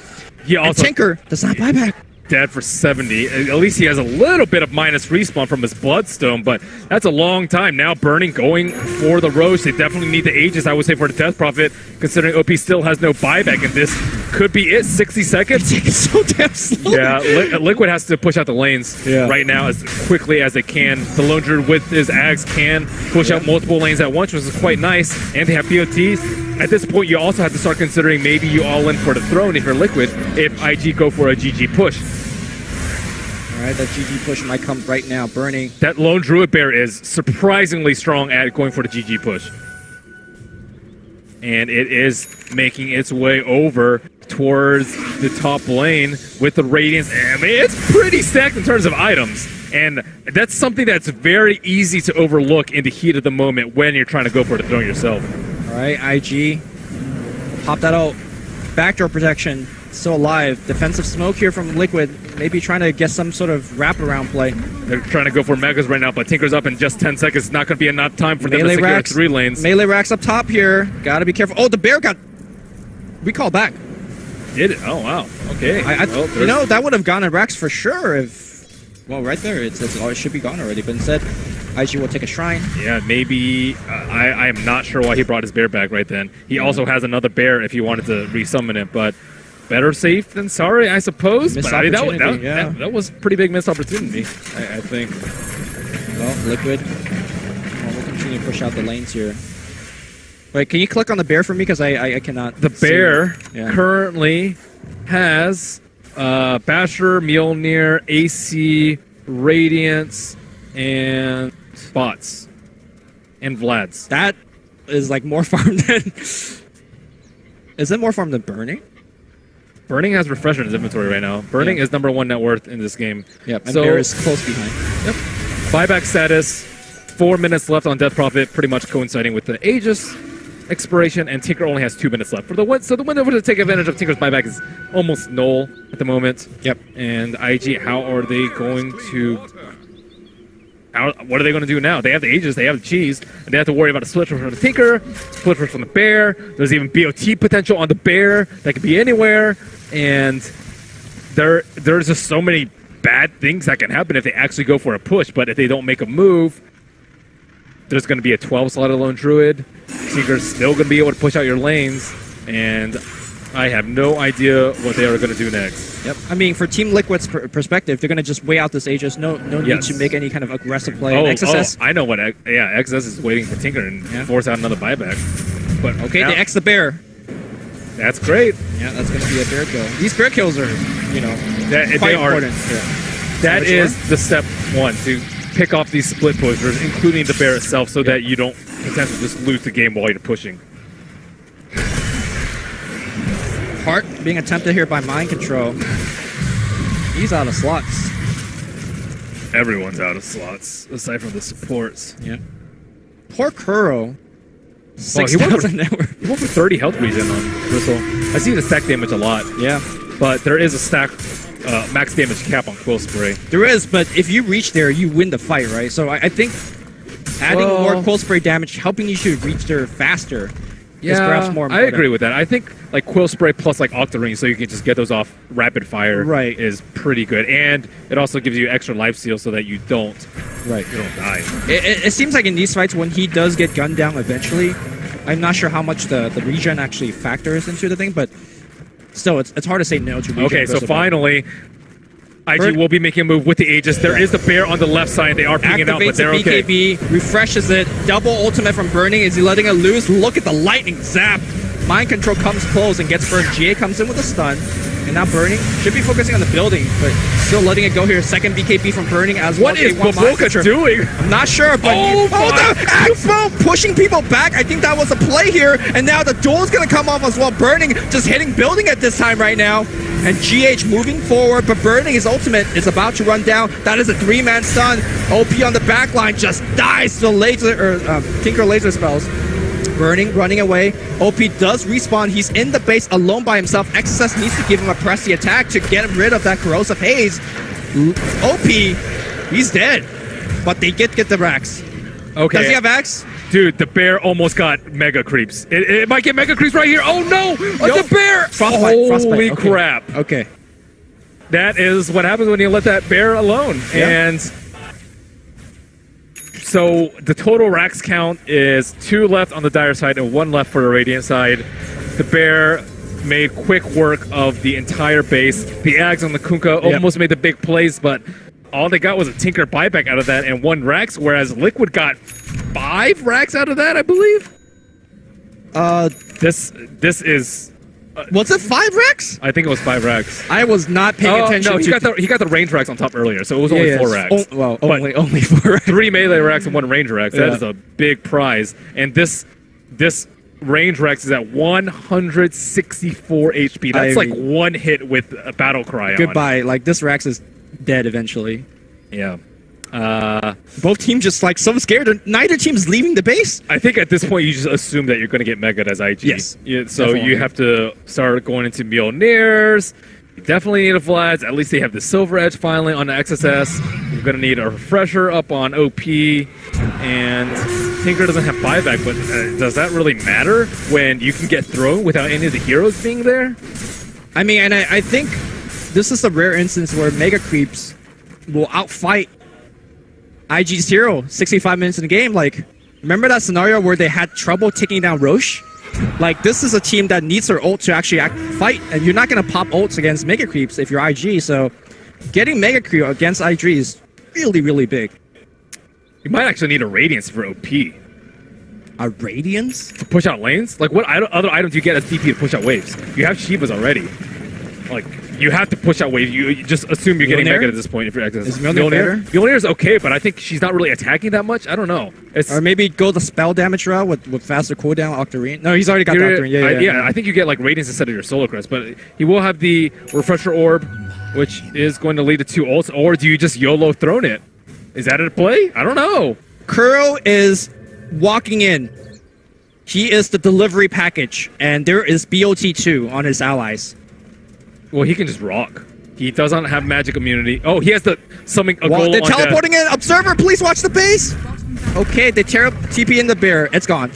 Speaker 2: He also,
Speaker 1: and Tinker does not buy back.
Speaker 2: Dead for 70. At least he has a little bit of minus respawn from his Bloodstone, but that's a long time. Now Burning going for the Roche. They definitely need the Aegis, I would say, for the Death Prophet, considering OP still has no buyback, and this could be it. 60 seconds.
Speaker 1: It's so damn slow.
Speaker 2: Yeah, Liquid has to push out the lanes right now as quickly as they can. The Lone Druid with his Axe can push out multiple lanes at once, which is quite nice, and they have POTs. At this point, you also have to start considering maybe you all in for the throne if you're Liquid, if IG go for a GG push.
Speaker 1: Alright, that GG push might come right now. Burning.
Speaker 2: That Lone Druid Bear is surprisingly strong at going for the GG push. And it is making its way over towards the top lane with the Radiance. I mean, it's pretty stacked in terms of items. And that's something that's very easy to overlook in the heat of the moment when you're trying to go for the throne yourself.
Speaker 1: Alright, IG. Pop that out. Backdoor protection. Still alive. Defensive smoke here from Liquid. Maybe trying to get some sort of wraparound play.
Speaker 2: They're trying to go for Megas right now, but Tinker's up in just 10 seconds. It's not going to be enough time for them to secure 3 lanes.
Speaker 1: Melee racks up top here. Gotta be careful. Oh, the bear got... We call back.
Speaker 2: Did it? Oh, wow. Okay.
Speaker 1: You know, that would have gone in racks for sure if... Well, right there. It says, oh, it should be gone already. But instead, IG will take a shrine.
Speaker 2: Yeah, maybe... I am not sure why he brought his bear back right then. He also has another bear if he wanted to resummon it, but... Better safe than sorry, I suppose.
Speaker 1: Missed
Speaker 2: but I mean,
Speaker 1: opportunity,
Speaker 2: that was a pretty big missed opportunity, I think.
Speaker 1: Well, Liquid. We'll continue to push out the lanes here. Wait, can you click on the bear for me? Because I cannot.
Speaker 2: The bear currently has Basher, Mjolnir, AC, Radiance, and bots. And Vlad's.
Speaker 1: That is like more farm than... Is it more farm than Burning?
Speaker 2: Burning has Refresher in his inventory right now. Burning is #1 net worth in this game.
Speaker 1: Yep, and so, Bear is close behind.
Speaker 2: Yep. Buyback status, 4 minutes left on Death Prophet, pretty much coinciding with the Aegis. expiration, and Tinker only has 2 minutes left. So the window to take advantage of Tinker's buyback is almost null at the moment.
Speaker 1: Yep.
Speaker 2: And IG, how are they going to... what are they going to do now? They have the Aegis, they have the cheese, and they have to worry about a split from the Tinker, split from the Bear. There's even BOT potential on the Bear that could be anywhere, and there's just so many bad things that can happen if they actually go for a push. But if they don't make a move, there's going to be a 12-slotted lone Druid. Tinker's still going to be able to push out your lanes, and I have no idea what they are going to do next.
Speaker 1: Yep. I mean, for Team Liquid's perspective, they're going to just weigh out this Aegis. No need to make any kind of aggressive play. XSS.
Speaker 2: I know what. Yeah, XSS is waiting for Tinker and force out another buyback. But
Speaker 1: okay, they X the Bear.
Speaker 2: That's great.
Speaker 1: Yeah, that's going to be a Bear kill. These Bear kills are,
Speaker 2: quite important.
Speaker 1: Yeah.
Speaker 2: That is the step one, to pick off these split pushers, including the Bear itself, so that you don't potentially just lose the game while you're pushing.
Speaker 1: Heart being attempted here by Mind Control. He's out of slots.
Speaker 2: Everyone's out of slots, aside from the supports.
Speaker 1: Yeah. Poor Kuro.
Speaker 2: 6,000 network. He went for 30 health regen on Bristle. I see the stack damage a lot.
Speaker 1: Yeah.
Speaker 2: But there is a stack max damage cap on Quill Spray.
Speaker 1: There is, but if you reach there, you win the fight, right? So I think adding more Quill Spray damage, helping you to reach there faster, is perhaps more important.
Speaker 2: I agree with that. I think like Quill Spray plus like Octarine, so you can just get those off rapid fire, is pretty good. And it also gives you extra life steal so that you don't die.
Speaker 1: It seems like in these fights, when he does get gunned down eventually, I'm not sure how much the regen actually factors into the thing, but still, it's hard to say no to regen.
Speaker 2: Okay, so finally, IG will be making a move with the Aegis. There is the Bear on the left side. They are pinging out, but they're okay.
Speaker 1: BKB, refreshes it. Double ultimate from Burning. Is he letting it loose? Look at the lightning zap. Mind Control comes close and gets burned. GA comes in with a stun. And now Burning should be focusing on the building, but still letting it go here. Second BKB from Burning as well.
Speaker 2: What is Baboka doing?
Speaker 1: I'm not sure, but the Axpo pushing people back. I think that was a play here. And now the duel's going to come off as well. Burning just hitting building at this time right now. And GH moving forward, but Burning, his ultimate is about to run down. That is a 3-man stun. OP on the back line just dies to laser Tinker laser spells. Burning, running away. OP does respawn. He's in the base alone by himself. XSS needs to give him a pressy attack to get rid of that corrosive haze. OP, he's dead. But they get the Rax.
Speaker 2: Okay.
Speaker 1: Does he have Axe?
Speaker 2: Dude, the Bear almost got Mega Creeps. It might get Mega Creeps right here. Oh no! The Bear!
Speaker 1: Frostbite.
Speaker 2: Holy
Speaker 1: okay.
Speaker 2: crap.
Speaker 1: Okay.
Speaker 2: That is what happens when you let that Bear alone.
Speaker 1: Yeah.
Speaker 2: And so the total Rax count is 2 left on the Dire side and 1 left for the Radiant side. The Bear made quick work of the entire base. The Ags on the Kunkka almost made the big plays, but all they got was a Tinker buyback out of that and 1 Rax, whereas Liquid got 5 Rax out of that, I believe. This is...
Speaker 1: was it 5 Rax?
Speaker 2: I think it was 5 Rax.
Speaker 1: I was not paying attention.
Speaker 2: No, he got the range Rax on top earlier, so it was only 4 Rax.
Speaker 1: Only 4 Rax.
Speaker 2: 3 melee Rax and 1 range Rax. That is a big prize. And this range Rex is at 164 HP. That's like 1 hit with a battle cry.
Speaker 1: Goodbye. Like, this Rex is dead eventually.
Speaker 2: Yeah.
Speaker 1: Both teams just like so scared. Neither team's leaving the base.
Speaker 2: I think at this point you just assume that you're going to get Mega'd as IG.
Speaker 1: Yes.
Speaker 2: So you have to start going into Mjolnirs. You definitely need a Vlad's. At least they have the Silver Edge finally on the XSS. You're going to need a refresher up on OP. And Tinker doesn't have buyback, but does that really matter when you can get thrown without any of the heroes being there?
Speaker 1: I mean, and I think this is a rare instance where Mega Creeps will outfight IG's hero 65 minutes in the game. Like, remember that scenario where they had trouble taking down Roche? Like, this is a team that needs their ult to actually fight, and you're not going to pop ults against Mega Creeps if you're IG, so getting Mega Creep against IG is really, really big.
Speaker 2: You might actually need a Radiance for OP.
Speaker 1: A Radiance?
Speaker 2: To push out lanes? Like, what other items do you get as DP to push out waves? You have Shivas already. Like, you have to push out waves. You just assume you're getting Mega at this point if you're active.
Speaker 1: Is Mjolnir better?
Speaker 2: Mjolnir's okay, but I think she's not really attacking that much. I don't know.
Speaker 1: Or maybe go the spell damage route with faster cooldown, Octarine. No, he's already got the Octarine. Yeah,
Speaker 2: I think you get like Radiance instead of your Solar Crest, but he will have the Refresher Orb, which is going to lead to 2 ults, or do you just YOLO throne it? Is that a play? I don't know.
Speaker 1: Kuro is walking in. He is the delivery package, and there is BOT2 on his allies.
Speaker 2: Well, he can just rock. He doesn't have magic immunity. Oh, he has the something.
Speaker 1: They're teleporting in. Observer, please watch the base. Okay, they tear up TP in the bear. It's gone.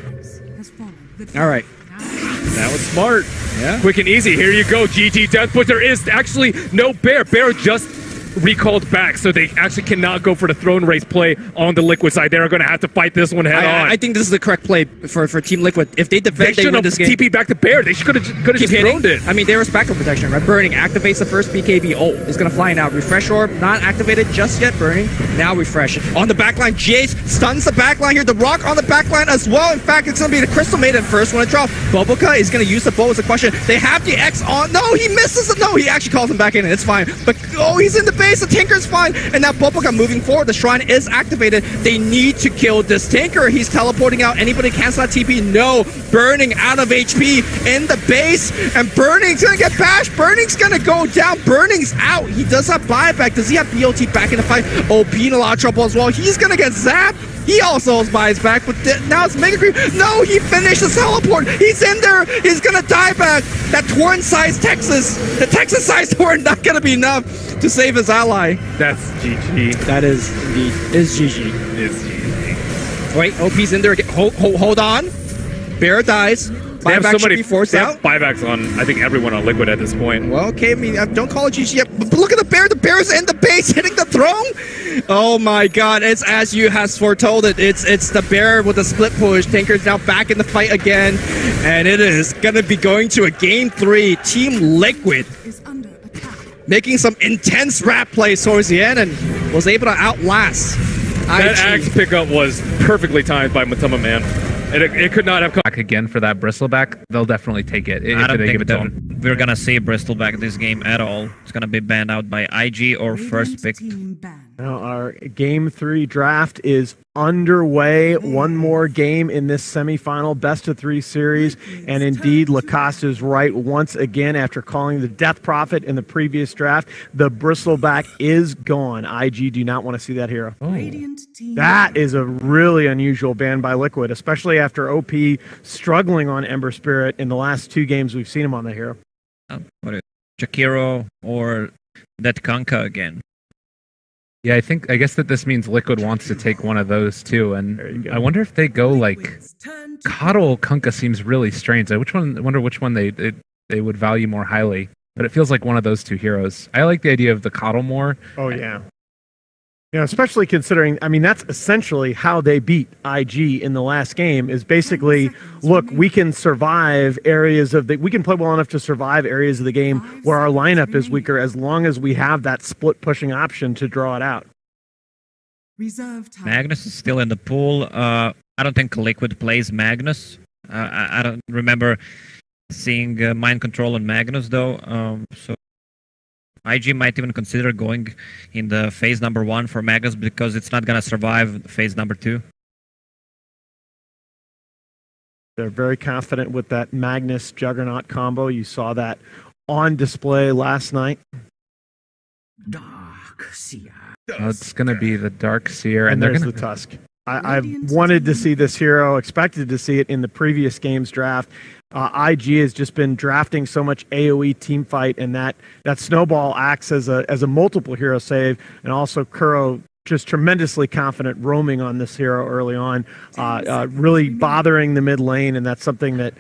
Speaker 1: All right.
Speaker 2: That was smart.
Speaker 1: Yeah.
Speaker 2: Quick and easy. Here you go, GG Death. But there is actually no bear. Bear just recalled back, so they actually cannot go for the throne race play on the Liquid side. They're going to have to fight this one head on.
Speaker 1: I think this is the correct play for Team Liquid. If they defend, they win this game.
Speaker 2: TP back to Bear. They could have just thrown it.
Speaker 1: I mean, they respect the protection, right? Burning activates the first BKB ult. It's going to fly now. Refresh orb, not activated just yet. Burning, now refresh. On the backline, Jace stuns the backline here. The rock on the backline as well. In fact, it's going to be the Crystal Maiden first one to drop. Bubbleka is going to use the bow as a question. They have the X on. No, he misses it. No, he actually calls him back in, and it's fine. But, oh, he's in the base. The Tinker's fine. And now Bubbleka moving forward. The Shrine is activated. They need to kill this Tinker. He's teleporting out. Anybody cancel that TP? No. Burning out of HP in the base. And Burning's going to get bashed. Burning's going to go down. Burning's out. He does have buyback. Does he have BOT back in the fight? Oh, P in a lot of trouble as well. He's going to get zapped. He also buys back, but now it's Mega Creep. No, he finished the teleport. He's in there. He's going to die back. That Torrent-sized Texas, the Texas-sized Torrent, not going to be enough to save his ally.
Speaker 2: That's GG.
Speaker 1: That is indeed. Is GG.
Speaker 2: Is GG.
Speaker 1: Wait, OP's in there again. Hold on. Bear dies. Buyback should be forced out.
Speaker 2: Buybacks on, I think, everyone on Liquid at this point.
Speaker 1: Well, okay, I mean, don't call it GG yet. But look at the Bear. The Bear's in the base, hitting the throne. Oh my God! It's as you has foretold it. It's the Bear with a split push. Tinker's now back in the fight again, and it is gonna be going to a game 3. Team Liquid making some intense rap plays towards the end, and was able to outlast
Speaker 2: That
Speaker 1: IG.
Speaker 2: axe pickup was perfectly timed by Matuma, man. It could not have come
Speaker 3: back again for that Bristleback. They'll definitely take it
Speaker 4: I don't
Speaker 3: if they give
Speaker 4: think
Speaker 3: it to them.
Speaker 4: we're gonna see Bristleback this game at all. It's gonna be banned out by IG or first pick.
Speaker 5: Now our Game 3 draft is underway. One more game in this semifinal best-of-3 series. And indeed, Lacoste is right once again after calling the Death Prophet in the previous draft. The Bristleback is gone. IG do not want to see that hero. That is a really unusual ban by Liquid, especially after OP struggling on Ember Spirit in the last 2 games we've seen him on the hero.
Speaker 4: What is Jakiro or that Kanka again?
Speaker 3: Yeah, I guess that this means Liquid wants to take one of those too, and I wonder if they go like Coddle Kunkka seems really strange. I wonder which one they would value more highly, but it feels like one of those 2 heroes. I like the idea of the Coddle more.
Speaker 5: Oh yeah. You know, especially considering, I mean, that's essentially how they beat IG in the last game, is basically, look, we can survive areas of we can play well enough to survive areas of the game where our lineup is weaker as long as we have that split pushing option to draw it out.
Speaker 4: Magnus is still in the pool. I don't think Liquid plays Magnus. I don't remember seeing Mind Control on Magnus though, so IG might even consider going in the phase number 1 for Magnus because it's not going to survive phase number 2.
Speaker 5: They're very confident with that Magnus Juggernaut combo. You saw that on display last night.
Speaker 3: Oh, it's going to be the Dark Seer,
Speaker 5: and there's the Tusk. I've wanted to see this hero, expected to see it in the previous game's draft. IG has just been drafting so much AoE teamfight, and that snowball acts as a multiple hero save, and also Kuro just tremendously confident roaming on this hero early on, really bothering the mid lane, and that's something that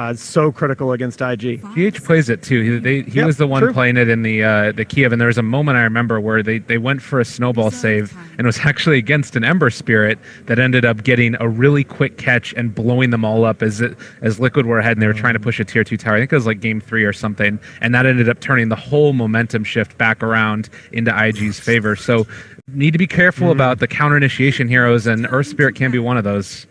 Speaker 5: is so critical against IG.
Speaker 3: GH plays it too. He was the one playing it in the Kiev, and there was a moment I remember where they went for a snowball save, and it was actually against an Ember Spirit that ended up getting a really quick catch and blowing them all up as Liquid were ahead, and they were trying to push a tier 2 tower. I think it was like game 3 or something, and that ended up turning the whole momentum shift back around into IG's favor. So need to be careful about the counter initiation heroes, and Earth Spirit can be one of those.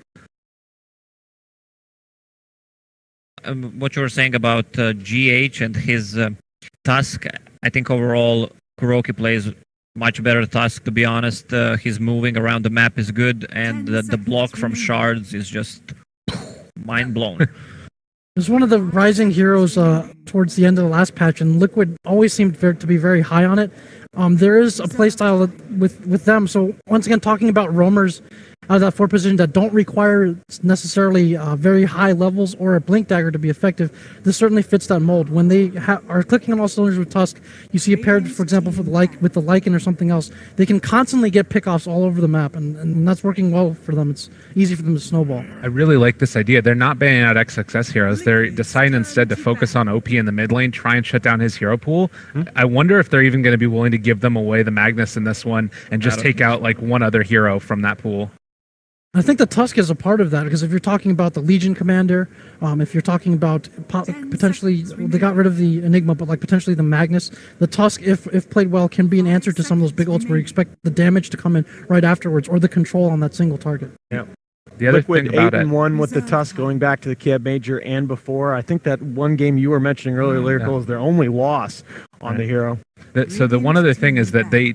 Speaker 4: What you were saying about GH and his Tusk, I think overall Kuroki plays much better Tusk, to be honest. His moving around the map is good, and the block from shards is just mind blown.
Speaker 6: It was one of the rising heroes towards the end of the last patch, and Liquid always seemed to be very high on it. There is a playstyle with them. So once again, talking about roamers out of that forward position that don't require necessarily very high levels or a blink dagger to be effective, this certainly fits that mold. When they are clicking on all cylinders with Tusk, you see a paired, for example, with the Lycan or something else, they can constantly get pickoffs all over the map, and that's working well for them. It's easy for them to snowball.
Speaker 3: I really like this idea. They're not banning out XXS heroes. They're deciding instead to focus on OP in the mid lane, try and shut down his hero pool. I wonder if they're even going to be willing to give them away the Magnus in this one and just take out like one other hero from that pool.
Speaker 6: I think the Tusk is a part of that, because if you're talking about the Legion Commander, if you're talking about potentially, they got rid of the Enigma, but like potentially the Magnus, the Tusk, if played well, can be an answer to some of those big ults where you expect the damage to come in right afterwards, or the control on that single target.
Speaker 5: Yeah.
Speaker 3: The other
Speaker 5: Liquid
Speaker 3: thing about
Speaker 5: 8-1 with the Tusk going back to the Kiev Major and before. I think that one game you were mentioning earlier, Lyrical, is their only loss on the hero.
Speaker 3: So the one other thing is that they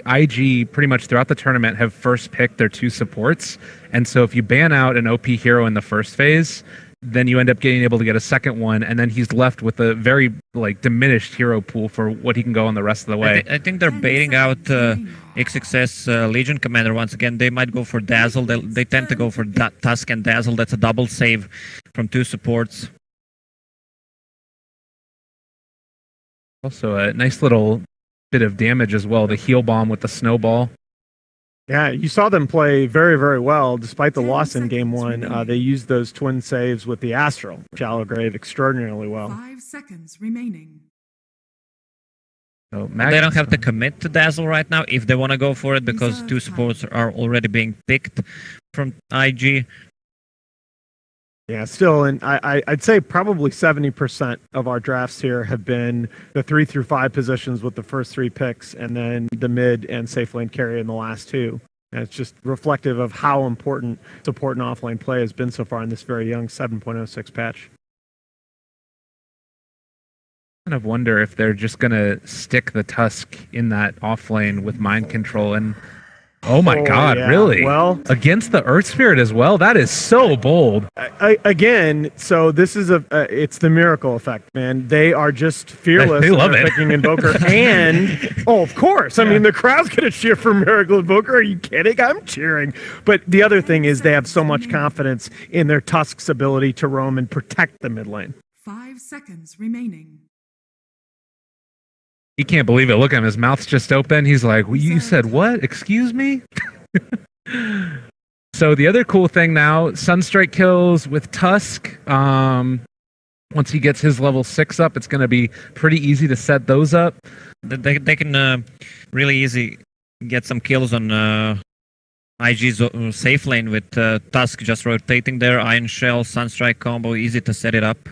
Speaker 3: IG pretty much throughout the tournament have first picked their 2 supports, and so if you ban out an OP hero in the first phase, then you end up getting able to get a second one, and then he's left with a very like diminished hero pool for what he can go on the rest of the way.
Speaker 4: I think they're baiting out XXS Legion Commander once again. They might go for Dazzle. They tend to go for Tusk and Dazzle. That's a double save from 2 supports.
Speaker 3: Also a nice little bit of damage as well. The heal bomb with the snowball.
Speaker 5: Yeah, you saw them play very, very well. Despite the loss in game 1, they used those twin saves with the Astral, Shallow Grave, extraordinarily well.
Speaker 7: 5 seconds remaining.
Speaker 3: So
Speaker 4: They don't have to commit to Dazzle right now if they want to go for it, because 2 supports are already being picked from IG.
Speaker 5: Yeah, still, and I'd say probably 70% of our drafts here have been the 3 through 5 positions with the first 3 picks, and then the mid and safe lane carry in the last 2. And it's just reflective of how important support and offlane play has been so far in this very young 7.06 patch.
Speaker 3: I kind of wonder if they're just going to stick the Tusk in that offlane with mind control and... Oh my God!
Speaker 5: Yeah.
Speaker 3: Really?
Speaker 5: Well,
Speaker 3: against the Earth Spirit as well. That is so bold.
Speaker 5: Again, so this is it's the miracle effect, man. They are just fearless.
Speaker 3: They love it.
Speaker 5: Picking Invoker, and of course, I mean the crowd's gonna cheer for Miracle Invoker. Are you kidding? I'm cheering. But the other thing is they have so much confidence in their Tusk's ability to roam and protect the mid lane.
Speaker 7: 5 seconds remaining.
Speaker 3: He can't believe it. Look at him. His mouth's just open. He's like, well, you said what? Excuse me? So the other cool thing now, Sunstrike kills with Tusk. Once he gets his level 6 up, it's going to be pretty easy to set those up.
Speaker 4: They can really easy get some kills on IG's safe lane with Tusk just rotating there. Iron Shell, Sunstrike combo, easy to set it up.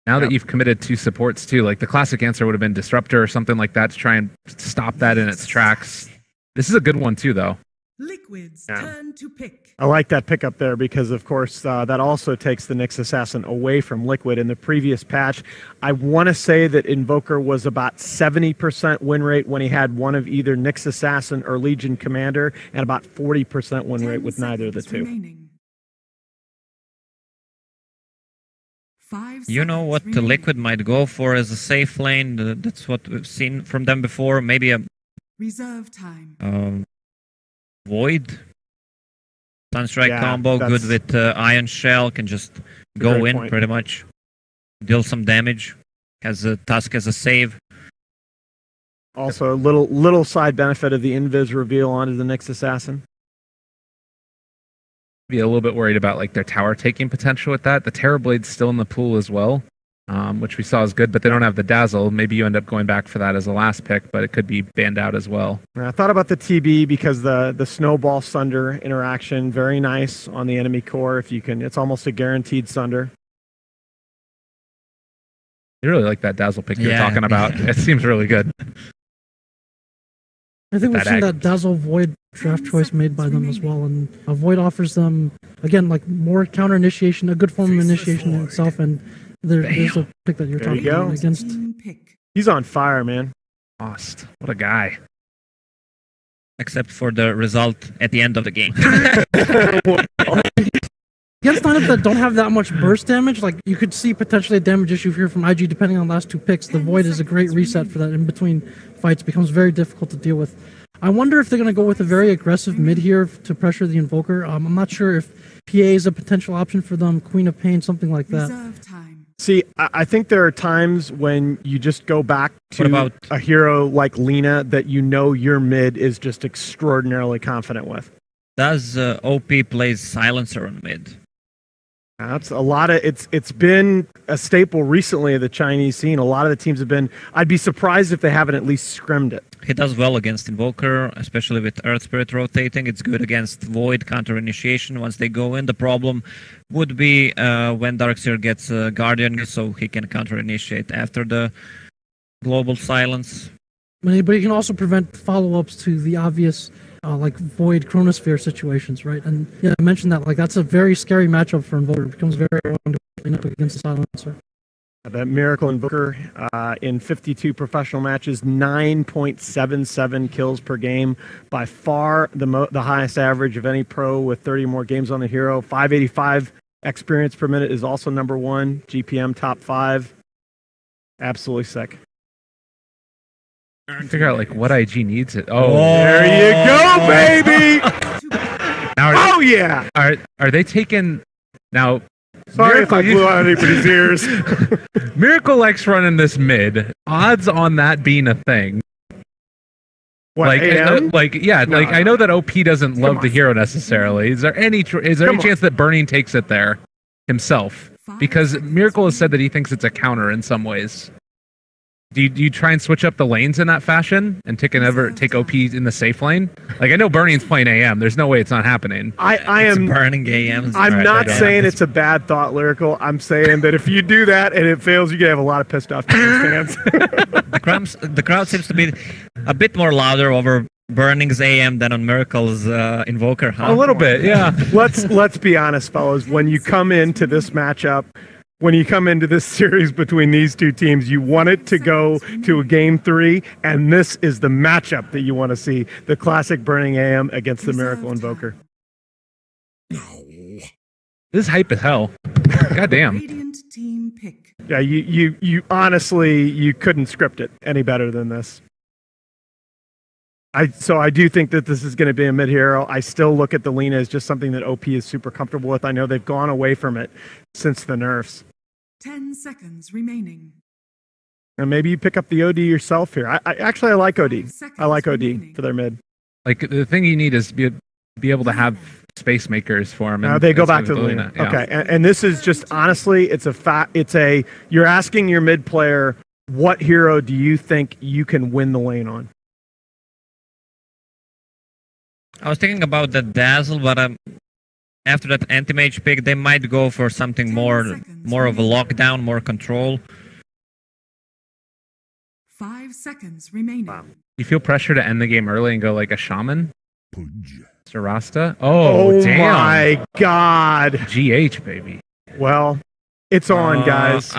Speaker 3: Now that you've committed 2 supports too, like the classic answer would have been Disruptor or something like that to try and stop that in its tracks. This is a good one too, though.
Speaker 7: Liquid's turn to pick.
Speaker 5: I like that pickup there because, of course, that also takes the Nyx Assassin away from Liquid. In the previous patch, I want to say that Invoker was about 70% win rate when he had one of either Nyx Assassin or Legion Commander, and about 40% win rate with neither of the 2.
Speaker 7: Remaining. 5
Speaker 4: You know what the Liquid might go for as a safe lane. That's what we've seen from them before. Maybe a
Speaker 7: reserve time.
Speaker 4: Void. Sunstrike combo, good with Iron Shell. Can just go in pretty much. Deal some damage. Has a Tusk as a save.
Speaker 5: Also, a little side benefit of the Invis reveal onto the Nyx Assassin.
Speaker 3: Be a little bit worried about like their tower taking potential with that. The Terrorblade's still in the pool as well, which we saw is good, but they don't have the Dazzle. Maybe you end up going back for that as a last pick, but it could be banned out as well.
Speaker 5: I thought about the TB because the Snowball Sunder interaction, very nice on the enemy core. If you can, it's almost a guaranteed Sunder.
Speaker 3: You really like that Dazzle pick you're talking about. It seems really good.
Speaker 6: I think we've seen that Dazzle Void draft choice made by them as well, and Void offers them, again, like more counter initiation, a good form of initiation in itself, and there's a pick that you're talking about against.
Speaker 5: He's on fire, man.
Speaker 3: Lost. What a guy.
Speaker 4: Except for the result at the end of the game.
Speaker 6: Against lineups that don't have that much burst damage, like you could see potentially a damage issue here from IG depending on the last 2 picks. The Void is a great reset for that in between fights. Becomes very difficult to deal with. I wonder if they're going to go with a very aggressive mid here to pressure the Invoker. I'm not sure if PA is a potential option for them, Queen of Pain, something like that.
Speaker 7: Reserve time.
Speaker 5: See, I think there are times when you just go back to a hero like Lina that you know your mid is just extraordinarily confident with.
Speaker 4: Does OP plays Silencer on mid?
Speaker 5: That's a lot of it's been a staple recently of the Chinese scene. A lot of the teams have been. I'd be surprised if they haven't at least scrimmed it.
Speaker 4: He does well against Invoker, especially with Earth Spirit rotating. It's good against Void counter initiation once they go in. The problem would be when Darkseer gets Guardian, so he can counter initiate after the global silence.
Speaker 6: But he can also prevent follow-ups to the obvious like Void Chronosphere situations, right? And yeah, I mentioned that, like, that's a very scary matchup for Invoker. It becomes very wrong to clean up against the Silencer.
Speaker 5: That Miracle Invoker in 52 professional matches, 9.77 kills per game, by far the highest average of any pro with 30 or more games on the hero. 585 experience per minute is also number 1. GPM top 5. Absolutely sick.
Speaker 3: Figure out like what IG needs it.
Speaker 5: Oh, there you go, baby!
Speaker 3: Now,
Speaker 5: oh yeah!
Speaker 3: Are they taking now?
Speaker 5: Sorry if I blew out anybody's ears.
Speaker 3: Miracle likes running this mid. Odds on that being a thing.
Speaker 5: What,
Speaker 3: like,
Speaker 5: AM?
Speaker 3: I know that OP doesn't love the hero necessarily. Is there any chance that Burning takes it there himself? Because Miracle has said that he thinks it's a counter in some ways. Do you try and switch up the lanes in that fashion and take OP in the safe lane? Like, I know Burning's playing AM. There's no way it's not happening.
Speaker 5: I am
Speaker 4: burning AM.
Speaker 5: I'm not saying it's a bad thought, Lyrical. I'm saying that if you do that and it fails, you're gonna have a lot of pissed off fans.
Speaker 4: The crowd seems to be a bit more louder over Burning's AM than on Miracle's Invoker, huh?
Speaker 3: A little bit, yeah.
Speaker 5: Let's be honest, fellas. When you come into this matchup, when you come into this series between these two teams, you want it to go to a game 3, and this is the matchup that you want to see. The classic Burning AM against the Miracle Invoker.
Speaker 3: This is hype as hell. Goddamn.
Speaker 7: Radiant team pick.
Speaker 5: Yeah, you honestly, you couldn't script it any better than this. So I do think that this is going to be a mid-hero. I still look at the Lina as just something that OP is super comfortable with. I know they've gone away from it since the nerfs.
Speaker 7: 10 seconds remaining.
Speaker 5: And maybe you pick up the OD yourself here. I like OD. I like OD for their mid.
Speaker 3: Like, the thing you need is be able to have space makers for them.
Speaker 5: They go back to the Lina.
Speaker 3: Yeah.
Speaker 5: Okay, and this is just, honestly, you're asking your mid player, what hero do you think you can win the lane on?
Speaker 4: I was thinking about the Dazzle, but after that anti-mage pick, they might go for something more of a lockdown, more control.
Speaker 7: 5 seconds remaining.
Speaker 5: Wow.
Speaker 3: You feel pressure to end the game early and go like a shaman? Sarasta? Oh, damn.
Speaker 5: Oh my god.
Speaker 3: GH, baby.
Speaker 5: Well, it's on, guys.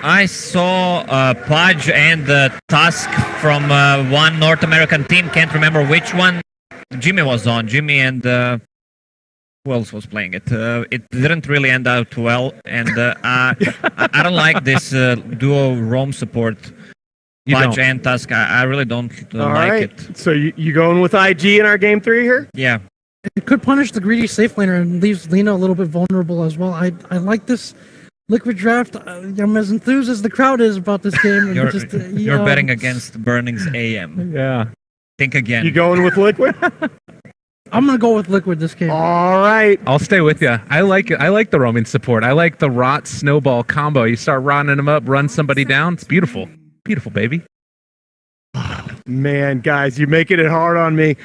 Speaker 4: I saw Pudge and Tusk from one North American team. Can't remember which one. Jimmy was on. Jimmy and who else was playing it? It didn't really end out well, and I don't like this duo roam support. Pudge and Tusk. I really don't like it.
Speaker 5: So you going with IG in our game 3 here?
Speaker 4: Yeah.
Speaker 6: It could punish the greedy safe laner and leaves Lina a little bit vulnerable as well. I like this Liquid Draft. I'm as enthused as the crowd is about this game.
Speaker 4: You're betting against Burning's AM.
Speaker 3: Yeah.
Speaker 4: Think again.
Speaker 5: You going with Liquid?
Speaker 6: I'm gonna go with Liquid this game.
Speaker 5: All right.
Speaker 3: I'll stay with you. I like it. I like the roaming support. I like the rot snowball combo. You start rotting them up, run somebody down. It's beautiful. Beautiful, baby.
Speaker 5: Man, guys, you're making it hard on me.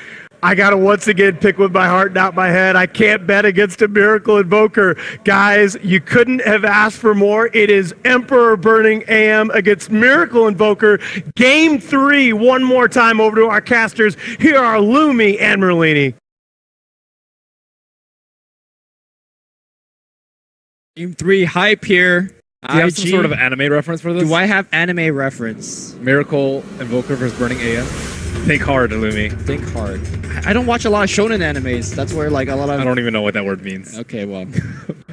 Speaker 5: I got to once again pick with my heart, not my head. I can't bet against a Miracle Invoker. Guys, you couldn't have asked for more. It is Emperor Burning AM against Miracle Invoker. Game 3, one more time over to our casters. Here are Lumi and Merlini.
Speaker 1: Game 3 hype here.
Speaker 2: Do you have some sort of anime reference for this?
Speaker 1: Do I have anime reference?
Speaker 2: Miracle Invoker versus Burning AM? Think hard, Illumi.
Speaker 1: Think hard. I don't watch a lot of shonen animes. That's where like a lot of...
Speaker 2: I don't even know what that word means.
Speaker 1: Okay, well.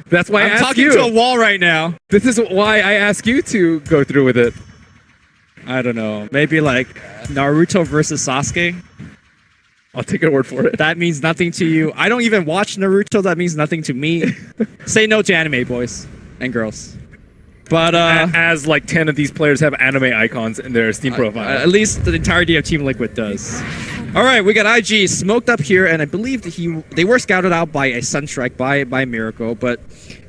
Speaker 2: That's why
Speaker 1: I'm
Speaker 2: I asked
Speaker 1: talking
Speaker 2: you.
Speaker 1: to a wall right now.
Speaker 2: This is why I ask you to go through with it.
Speaker 1: I don't know. Maybe like Naruto versus Sasuke.
Speaker 2: I'll take your word for it.
Speaker 1: That means nothing to you. I don't even watch Naruto. That means nothing to me. Say no to anime, boys and girls. But
Speaker 2: as like 10 of these players have anime icons in their Steam profile.
Speaker 1: At least the entirety of Team Liquid does. All right, we got IG smoked up here, and I believe they were scouted out by a Sunstrike by Miracle. But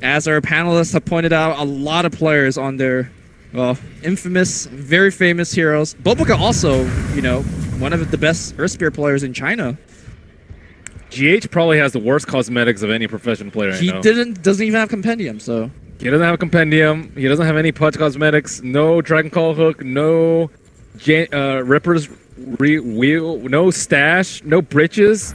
Speaker 1: as our panelists have pointed out, a lot of players on their infamous, very famous heroes. Boboka also, you know, one of the best Earth Spear players in China.
Speaker 2: GH probably has the worst cosmetics of any professional player I know.
Speaker 1: Doesn't even have Compendium, so.
Speaker 2: He doesn't have a Compendium. He doesn't have any Pudge cosmetics. No Dragon Call hook. No Ripper's wheel. No stash. No britches.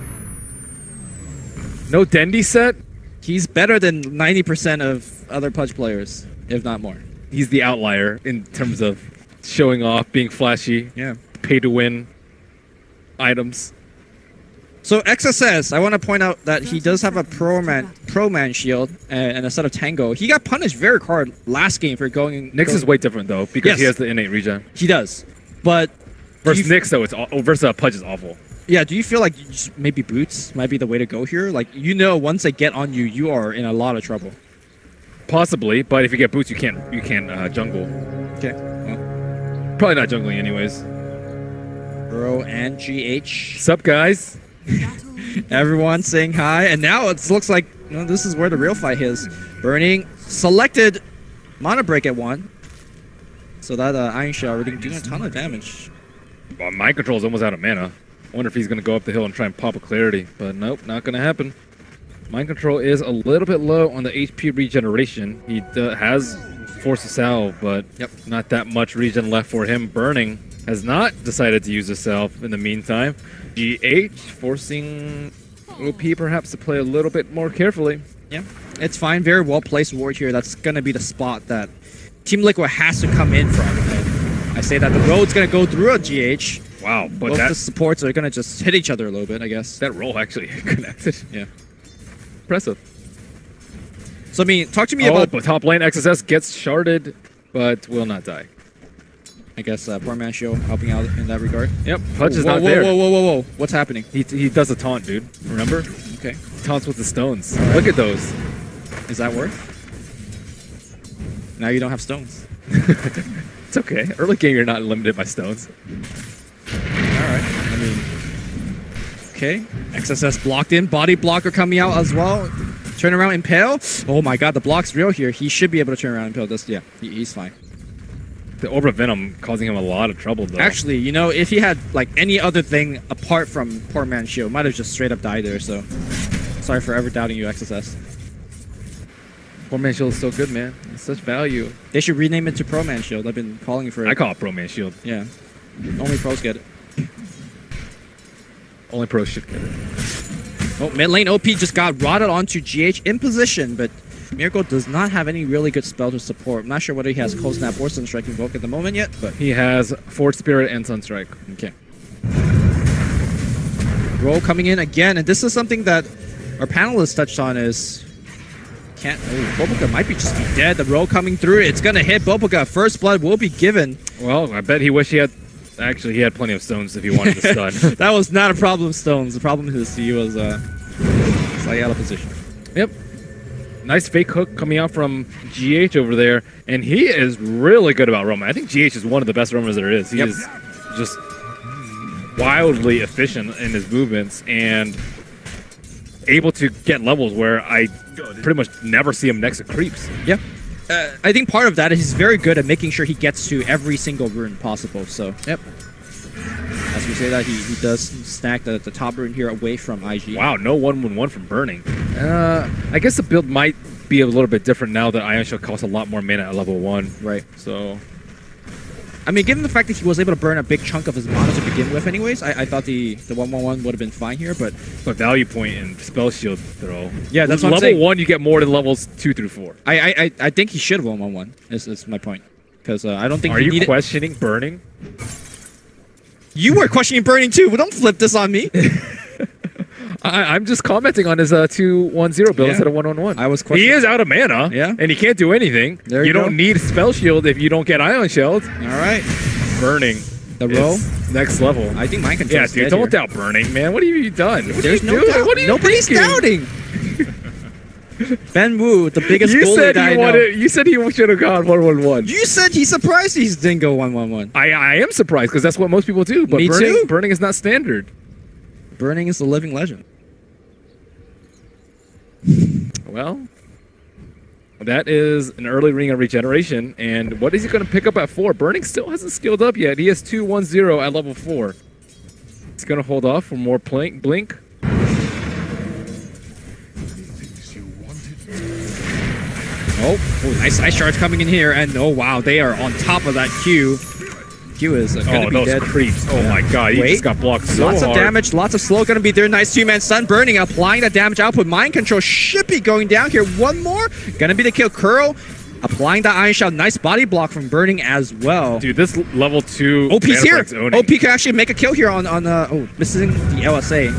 Speaker 2: No Dendy set.
Speaker 1: He's better than 90% of other Pudge players, if not more.
Speaker 2: He's the outlier in terms of showing off, being flashy, pay to win items.
Speaker 1: So XSS, I want to point out that he does have a pro man shield and a set of Tango. He got punished very hard last game for going.
Speaker 2: Nyx is way different though because he has the innate regen.
Speaker 1: He does, but
Speaker 2: versus Nyx though, it's versus Pudge is awful.
Speaker 1: Yeah, do you feel like maybe boots might be the way to go here? Like, you know, once they get on you, you are in a lot of trouble.
Speaker 2: Possibly, but if you get boots, you can't jungle.
Speaker 1: Okay. Well.
Speaker 2: Probably not jungling anyways.
Speaker 1: Bro and GH.
Speaker 2: Sup, guys?
Speaker 1: Everyone saying hi, and now it looks like this is where the real fight is. Burning selected mana break at 1, so that Iron Shell already doing a ton of damage.
Speaker 2: Well, Mind Control is almost out of mana. I wonder if he's gonna go up the hill and try and pop a clarity, but nope, not gonna happen. Mind Control is a little bit low on the HP regeneration. He has Force of Salve, but not that much regen left for him. Burning has not decided to use the Salve in the meantime. GH forcing OP perhaps to play a little bit more carefully.
Speaker 1: Yeah, it's fine. Very well placed ward here. That's going to be the spot that Team Liquid has to come in from. And I say that the road's going to go through a GH.
Speaker 2: Wow, but
Speaker 1: both the supports are going to just hit each other a little bit, I guess.
Speaker 2: That roll actually connected.
Speaker 1: Yeah.
Speaker 2: Impressive.
Speaker 1: So, I mean, talk to me about...
Speaker 2: but top lane XSS gets sharded, but will not die.
Speaker 1: I guess poor man Show helping out in that regard.
Speaker 2: Yep, Pudge is not there.
Speaker 1: Whoa. What's happening?
Speaker 2: He does a taunt, dude. Remember?
Speaker 1: Okay.
Speaker 2: Taunts with the stones. Right. Look at those.
Speaker 1: Is that worth? Now you don't have stones.
Speaker 2: It's okay. Early game, you're not limited by stones.
Speaker 1: Alright. I mean... Okay. XSS blocked in. Body blocker coming out as well. Turn around, Impale. Oh my god, the block's real here. He should be able to turn around and Impale this. Yeah, he's fine.
Speaker 2: The Orb of Venom causing him a lot of trouble, though.
Speaker 1: Actually, you know, if he had, like, any other thing apart from Poor Man's Shield, might have just straight up died there, so... Sorry for ever doubting you, XSS.
Speaker 2: Poor Man's Shield is so good, man. It's such value.
Speaker 1: They should rename it to Pro Man's Shield. I've been calling for it.
Speaker 2: I call it Pro Man's Shield.
Speaker 1: Yeah. Only pros get it.
Speaker 2: Only pros should get it.
Speaker 1: Oh, mid lane OP just got rotted onto GH in position, but Miracle does not have any really good spell to support. I'm not sure whether he has Cold Snap or Sunstrike invoked at the moment yet, but...
Speaker 2: He has Force Spirit and Sunstrike.
Speaker 1: Okay. Roll coming in again, and this is something that our panelists touched on is... Boboka might be just be dead. The roll coming through, it's gonna hit Boboka. First blood will be given.
Speaker 2: Well, I bet he wished he had... Actually, he had plenty of stones if he wanted to stun.
Speaker 1: That was not a problem of stones. The problem is he was slightly out of position.
Speaker 2: Yep. Nice fake hook coming out from GH over there, and he is really good about roaming. I think GH is one of the best roamers there is. He is just wildly efficient in his movements and able to get levels where I pretty much never see him next to creeps.
Speaker 1: Yeah. I think part of that is he's very good at making sure he gets to every single rune possible, so... Yep. As we say that, he does stack the top rune here away from IG.
Speaker 2: Wow, no 1-1-1 from Burning. I guess the build might be a little bit different now that Ion Shell costs a lot more mana at level 1.
Speaker 1: Right.
Speaker 2: So...
Speaker 1: I mean, given the fact that he was able to burn a big chunk of his mana to begin with anyways, I thought the 1-1-1 would have been fine here, but...
Speaker 2: But value point and spell shield throw.
Speaker 1: Yeah, that's what I'm saying.
Speaker 2: Level 1, you get more than levels 2 through 4.
Speaker 1: I think he should have 1-1-1, is my point. Because I don't think
Speaker 2: Are you questioning Burning?
Speaker 1: You were questioning Burning too, but don't flip this on me.
Speaker 2: I'm just commenting on his 2-1-0 build instead of 1-1-1.
Speaker 1: I was questioning.
Speaker 2: He is out of mana, and he can't do anything.
Speaker 1: There
Speaker 2: you
Speaker 1: go.
Speaker 2: don't need spell shield if you don't get Ion Shelled.
Speaker 1: All right.
Speaker 2: Burning.
Speaker 1: The roll?
Speaker 2: Next level.
Speaker 1: I think mind control.
Speaker 2: Yeah, dude, don't doubt Burning, man. What have you done?
Speaker 1: There's no doubt.
Speaker 2: What are you
Speaker 1: Nobody's
Speaker 2: thinking?
Speaker 1: doubting. Ben Wu, the biggest
Speaker 2: You
Speaker 1: bully
Speaker 2: said
Speaker 1: that
Speaker 2: he
Speaker 1: I know.
Speaker 2: wanted. You said he should have gone 1-1-1.
Speaker 1: You said he's surprised he didn't go 1-1-1.
Speaker 2: I am surprised because that's what most people do. But
Speaker 1: Me too.
Speaker 2: Burning is not standard.
Speaker 1: Burning is the living legend.
Speaker 2: Well, that is an early ring of regeneration. And what is he going to pick up at 4? Burning still hasn't skilled up yet. He has 2-1-0 at level 4. He's going to hold off for more blink.
Speaker 1: Oh, nice ice shards coming in here, and oh wow, they are on top of that Q. Q is gonna be
Speaker 2: those
Speaker 1: dead.
Speaker 2: creeps. Oh my god, he
Speaker 1: Wait.
Speaker 2: just got blocked so
Speaker 1: Lots
Speaker 2: hard.
Speaker 1: of damage, lots of slow gonna be there. Nice two-man stun burning, applying that damage output. Mind control should be going down here. One more, gonna be the kill. Curl applying that iron shot. Nice body block from burning as well.
Speaker 2: Dude, this level 2
Speaker 1: OP's here.
Speaker 2: owning.
Speaker 1: OP can actually make a kill here on oh, missing the LSA.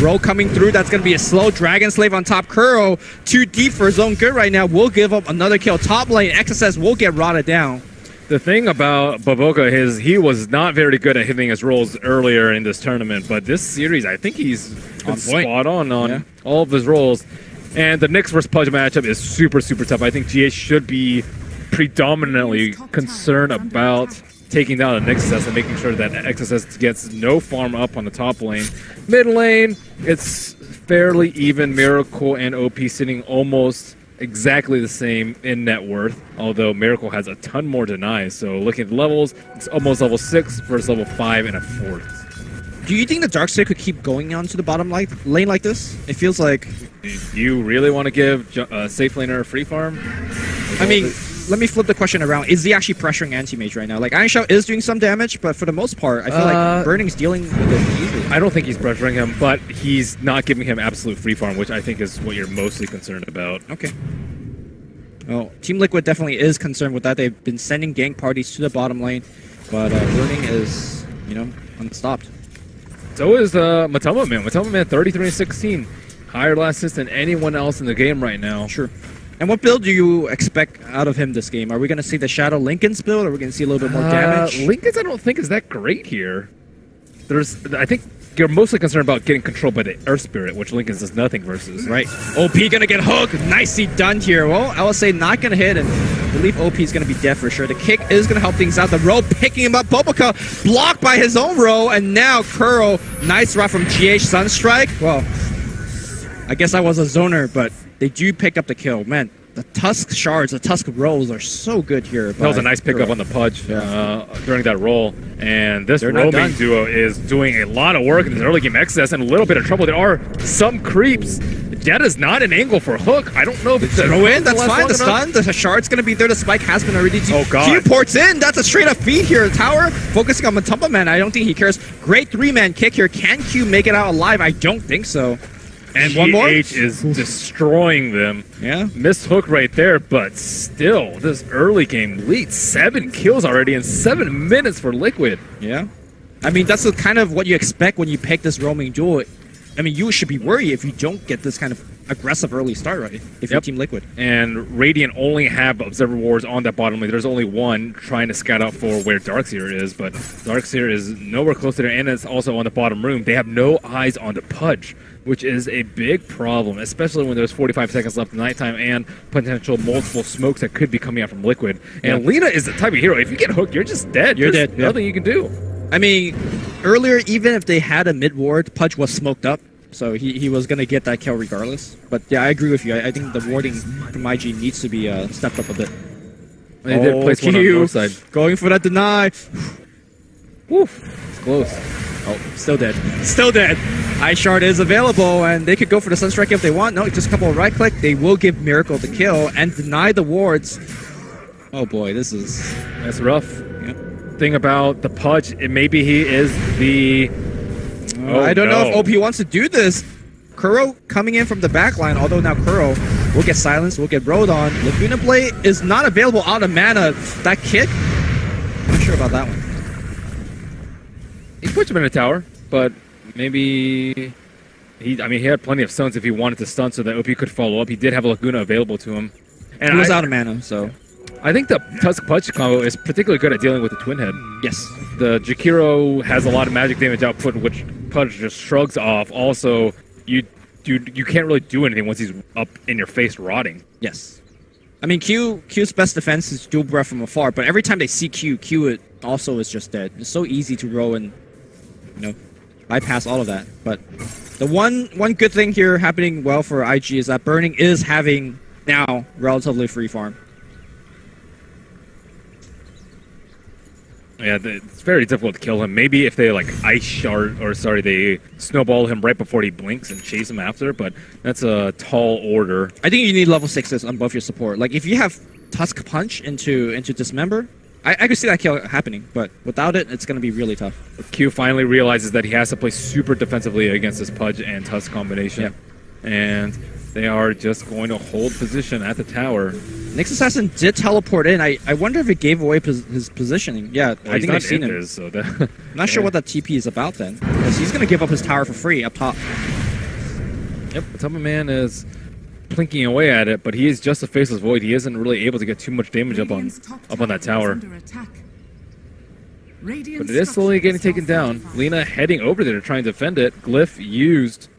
Speaker 1: Roll coming through. That's going to be a slow Dragon Slave on top. Kuro, too deep for his own good right now. Will give up another kill. Top lane, XSS will get rotted down.
Speaker 2: The thing about Baboka is he was not very good at hitting his rolls earlier in this tournament, but this series, I think he's been spot on all of his rolls. And the Nyx versus Pudge matchup is super, super tough. I think GH should be predominantly concerned about taking down the XSS and making sure that XSS gets no farm up on the top lane. Mid lane, it's fairly even. Miracle and OP sitting almost exactly the same in net worth, although Miracle has a ton more denies. So looking at the levels, it's almost level 6 versus level 5 and a 4th.
Speaker 1: Do you think the Darkseid could keep going on to the bottom lane like this? It feels like...
Speaker 2: Do you really want to give safe laner a free farm?
Speaker 1: I mean, let me flip the question around. Is he actually pressuring Anti-Mage right now? Like, Iron Shell is doing some damage, but for the most part, I feel like Burning's dealing with it easily.
Speaker 2: I don't think he's pressuring him, but he's not giving him absolute free farm, which I think is what you're mostly concerned about.
Speaker 1: Okay. Well, Team Liquid definitely is concerned with that. They've been sending gank parties to the bottom lane, but Burning is, you know, unstopped.
Speaker 2: So is Matoma Man. Matoma Man 33-16. Higher last assist than anyone else in the game right now.
Speaker 1: Sure. And what build do you expect out of him this game? Are we going to see the Shadow Lincoln's build, or are we going to see a little bit more damage?
Speaker 2: Lincoln's I don't think is that great here. I think you're mostly concerned about getting controlled by the Earth Spirit, which Lincoln does nothing versus.
Speaker 1: Right. OP going to get hooked. Nicely done here. Well, LSA not going to hit, and I believe OP is going to be dead for sure. The kick is going to help things out. The row picking him up. Boboka blocked by his own row, and now Kuro. Nice route from GH Sunstrike. Well, I guess I was a zoner, but they do pick up the kill. Man, the Tusk shards, the Tusk rolls are so good here.
Speaker 2: That was a nice pickup on the Pudge during that roll. And this roaming duo is doing a lot of work in this early game excess and a little bit of trouble. There are some creeps. Jett is not an angle for hook. I don't know if it's
Speaker 1: throw in, that's fine. The stun, the shard's gonna be there. The spike has been already.
Speaker 2: Oh god.
Speaker 1: Q ports in. That's a straight up feed here. Tower focusing on Matumba Man. I don't think he cares. Great 3-man kick here. Can Q make it out alive? I don't think so. And one more?
Speaker 2: GH is destroying them.
Speaker 1: Yeah.
Speaker 2: Missed hook right there, but still, this early game lead. 7 kills already in 7 minutes for Liquid.
Speaker 1: Yeah. I mean, that's the kind of what you expect when you pick this roaming duel. I mean, you should be worried if you don't get this kind of aggressive early start, right? If you're Team Liquid.
Speaker 2: And Radiant only have Observer Wars on that bottom lane. There's only one trying to scout out for where Darkseer is, but Darkseer is nowhere close to there, and it's also on the bottom room. They have no eyes on the Pudge, which is a big problem, especially when there's 45 seconds left in nighttime and potential multiple smokes that could be coming out from Liquid. And Lina is the type of hero, if you get hooked, you're just dead.
Speaker 1: You're
Speaker 2: There's
Speaker 1: dead.
Speaker 2: nothing you can do.
Speaker 1: I mean, earlier, even if they had a mid-ward, Pudge was smoked up, so he was going to get that kill regardless. But yeah, I agree with you. I think the warding from IG needs to be stepped up a bit.
Speaker 2: They did place one on the north side.
Speaker 1: Going for that deny.
Speaker 2: Woof. It's close.
Speaker 1: Oh, still dead. Still dead. Ice Shard is available, and they could go for the Sunstrike if they want. No, just a couple of right-click. They will give Miracle the kill and deny the wards. Oh boy, this is...
Speaker 2: That's rough. Yeah. Thing about the Pudge, maybe he is the...
Speaker 1: I don't know if OP wants to do this. Kuro coming in from the back line, although now Kuro will get silenced, will get rode on. Laguna Blade is not available out of mana. That kick? I'm not sure about that one.
Speaker 2: He puts him in a tower, but maybe... he had plenty of stuns if he wanted to stun so that OP could follow up. He did have a Laguna available to him.
Speaker 1: And he was out of mana, so...
Speaker 2: I think the Tusk Punch combo is particularly good at dealing with the Twin Head.
Speaker 1: Yes.
Speaker 2: The Jakiro has a lot of magic damage output, which Punch just shrugs off. Also, you can't really do anything once he's up in your face rotting.
Speaker 1: Yes. I mean, Q's best defense is dual breath from afar, but every time they see Q it also is just dead. It's so easy to roll and, you know, bypass all of that. But the one good thing here happening well for IG is that Burning is having now relatively free farm.
Speaker 2: Yeah, it's very difficult to kill him. Maybe if they like ice shard, or sorry, they snowball him right before he blinks and chase him after, but that's a tall order.
Speaker 1: I think you need level 6s on both your support. Like if you have Tusk Punch into Dismember, I could see that kill happening, but without it, it's going to be really tough.
Speaker 2: Q finally realizes that he has to play super defensively against this Pudge and Tusk combination.
Speaker 1: Yep.
Speaker 2: And they are just going to hold position at the tower.
Speaker 1: Nyx Assassin did teleport in. I wonder if it gave away his positioning. Yeah,
Speaker 2: Well,
Speaker 1: I think I've seen him.
Speaker 2: This, so that,
Speaker 1: I'm not sure what that TP is about then, because he's going to give up his tower for free up top.
Speaker 2: Yep, the Tubman Man is plinking away at it, but he is just a Faceless Void. He isn't really able to get too much damage up on that tower. But it is slowly getting taken down. Lina heading over there to try and defend it. Glyph used.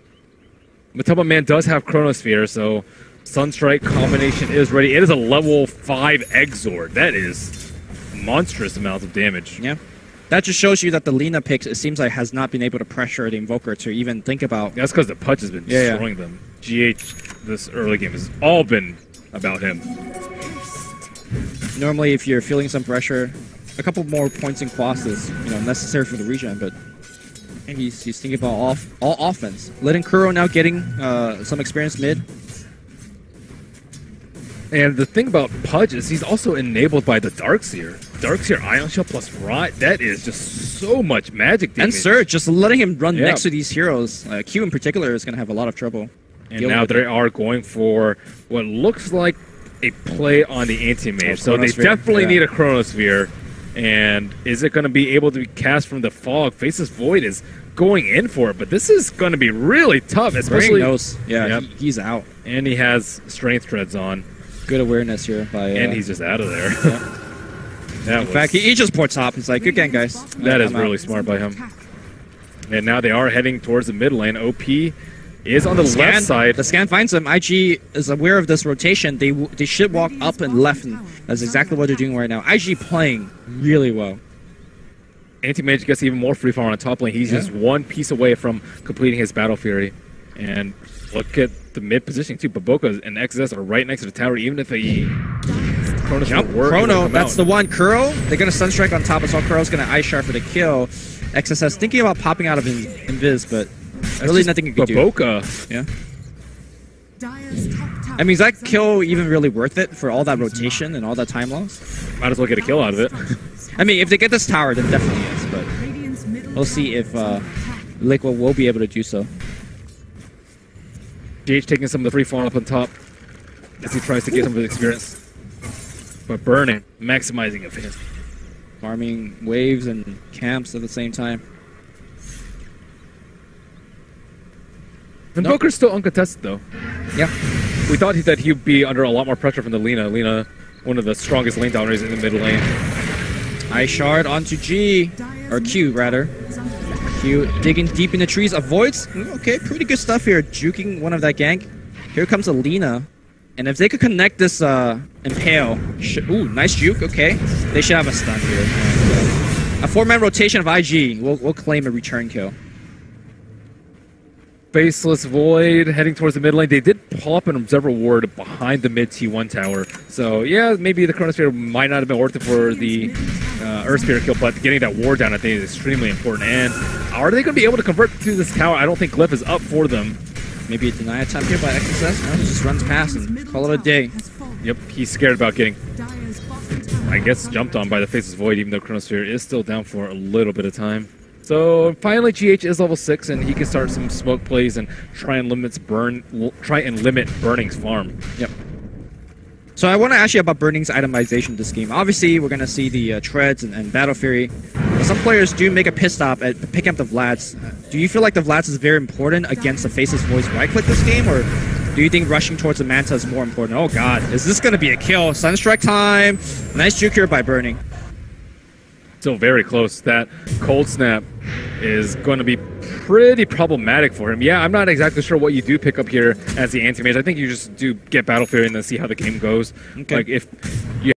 Speaker 2: Matubman Man does have Chronosphere, so Sunstrike combination is ready. It is a level 5 Exort. That is monstrous amounts of damage.
Speaker 1: Yeah. That just shows you that the Lina pick, it seems like, has not been able to pressure the Invoker to even think about...
Speaker 2: That's because the Pudge has been destroying them. GH, this early game, has all been about him.
Speaker 1: Normally, if you're feeling some pressure, a couple more points in Quas is, you know, necessary for the regen, but he's thinking about all offense. Letting Kuro now getting some experience mid.
Speaker 2: And the thing about Pudge is he's also enabled by the Darkseer. Darkseer Ion Shell plus Rot, that is just so much magic damage.
Speaker 1: And Surge, just letting him run next to these heroes. Q in particular is going to have a lot of trouble.
Speaker 2: And now they are going for what looks like a play on the Anti-Mage. So they definitely need a Chronosphere. And is it going to be able to be cast from the fog? Faceless Void is going in for it, but this is going to be really tough, especially...
Speaker 1: Knows. Yeah, he's out.
Speaker 2: And he has Strength Treads on.
Speaker 1: Good awareness here by...
Speaker 2: and he's just out of there.
Speaker 1: In fact, he just ports top. He's like, good game, guys.
Speaker 2: That is really smart by him. And now they are heading towards the mid lane. OP is on the left side.
Speaker 1: The scan finds him. IG is aware of this rotation. They should walk up and left, and that's exactly what they're doing right now. IG playing really well.
Speaker 2: Anti-Mage gets even more free farm on the top lane. He's just one piece away from completing his Battle Fury. And look at the mid positioning too. Baboka and XS are right next to the tower, even if they...
Speaker 1: Chrono, that's the one. Kuro, they're going to Sunstrike on top as well. Kuro's going to Ice Shard for the kill. XSS thinking about popping out of Invis, but really nothing you can do.
Speaker 2: Baboka.
Speaker 1: Yeah. I mean, is that kill even really worth it for all that rotation and all that time loss?
Speaker 2: Might as well get a kill out of it.
Speaker 1: I mean, if they get this tower, then definitely is, but we'll see if Liquid will be able to do so.
Speaker 2: GH taking some of the free farm up on top as he tries to get some of his experience. But Burning, maximizing of his.
Speaker 1: Farming waves and camps at the same time.
Speaker 2: Invoker's still uncontested, though.
Speaker 1: Yeah.
Speaker 2: We thought that he'd be under a lot more pressure from the Lina. Lina, one of the strongest lane downers in the mid lane.
Speaker 1: Ice Shard onto G, or Q, rather. Q digging deep in the trees, avoids. Okay, pretty good stuff here, juking one of that gank. Here comes a Lina. And if they could connect this Impale, ooh, nice juke, okay. They should have a stun here. And, a 4-man rotation of IG, we'll claim a return kill.
Speaker 2: Faceless Void heading towards the mid lane. They did pop an Observer Ward behind the mid T1 tower. So, yeah, maybe the Chronosphere might not have been worth it for the Earth Spirit kill, but getting that ward down, I think, is extremely important. And are they going to be able to convert to this tower? I don't think Glyph is up for them.
Speaker 1: Maybe a deny attempt here by XSS. No, he just runs past and call it a day.
Speaker 2: Yep, he's scared about getting, I guess, jumped on by the Faceless Void, even though Chronosphere is still down for a little bit of time. So finally, GH is level 6, and he can start some smoke plays and try and limit Burning's farm.
Speaker 1: Yep. So I want to ask you about Burning's itemization this game. Obviously, we're going to see the Treads and Battle Fury. But some players do make a pit stop at picking up the Vlads. Do you feel like the Vlads is very important against the Faceless Void's right-click this game, or Do you think rushing towards the Manta is more important? Oh god, is this going to be a kill? Sunstrike time. Nice juke here by Burning.
Speaker 2: Still very close. That cold snap is going to be pretty problematic for him. Yeah, I'm not exactly sure what you do pick up here as the anti-mage. I think you just do get Battle Fury and then see how the game goes.
Speaker 1: Okay.
Speaker 2: Like if you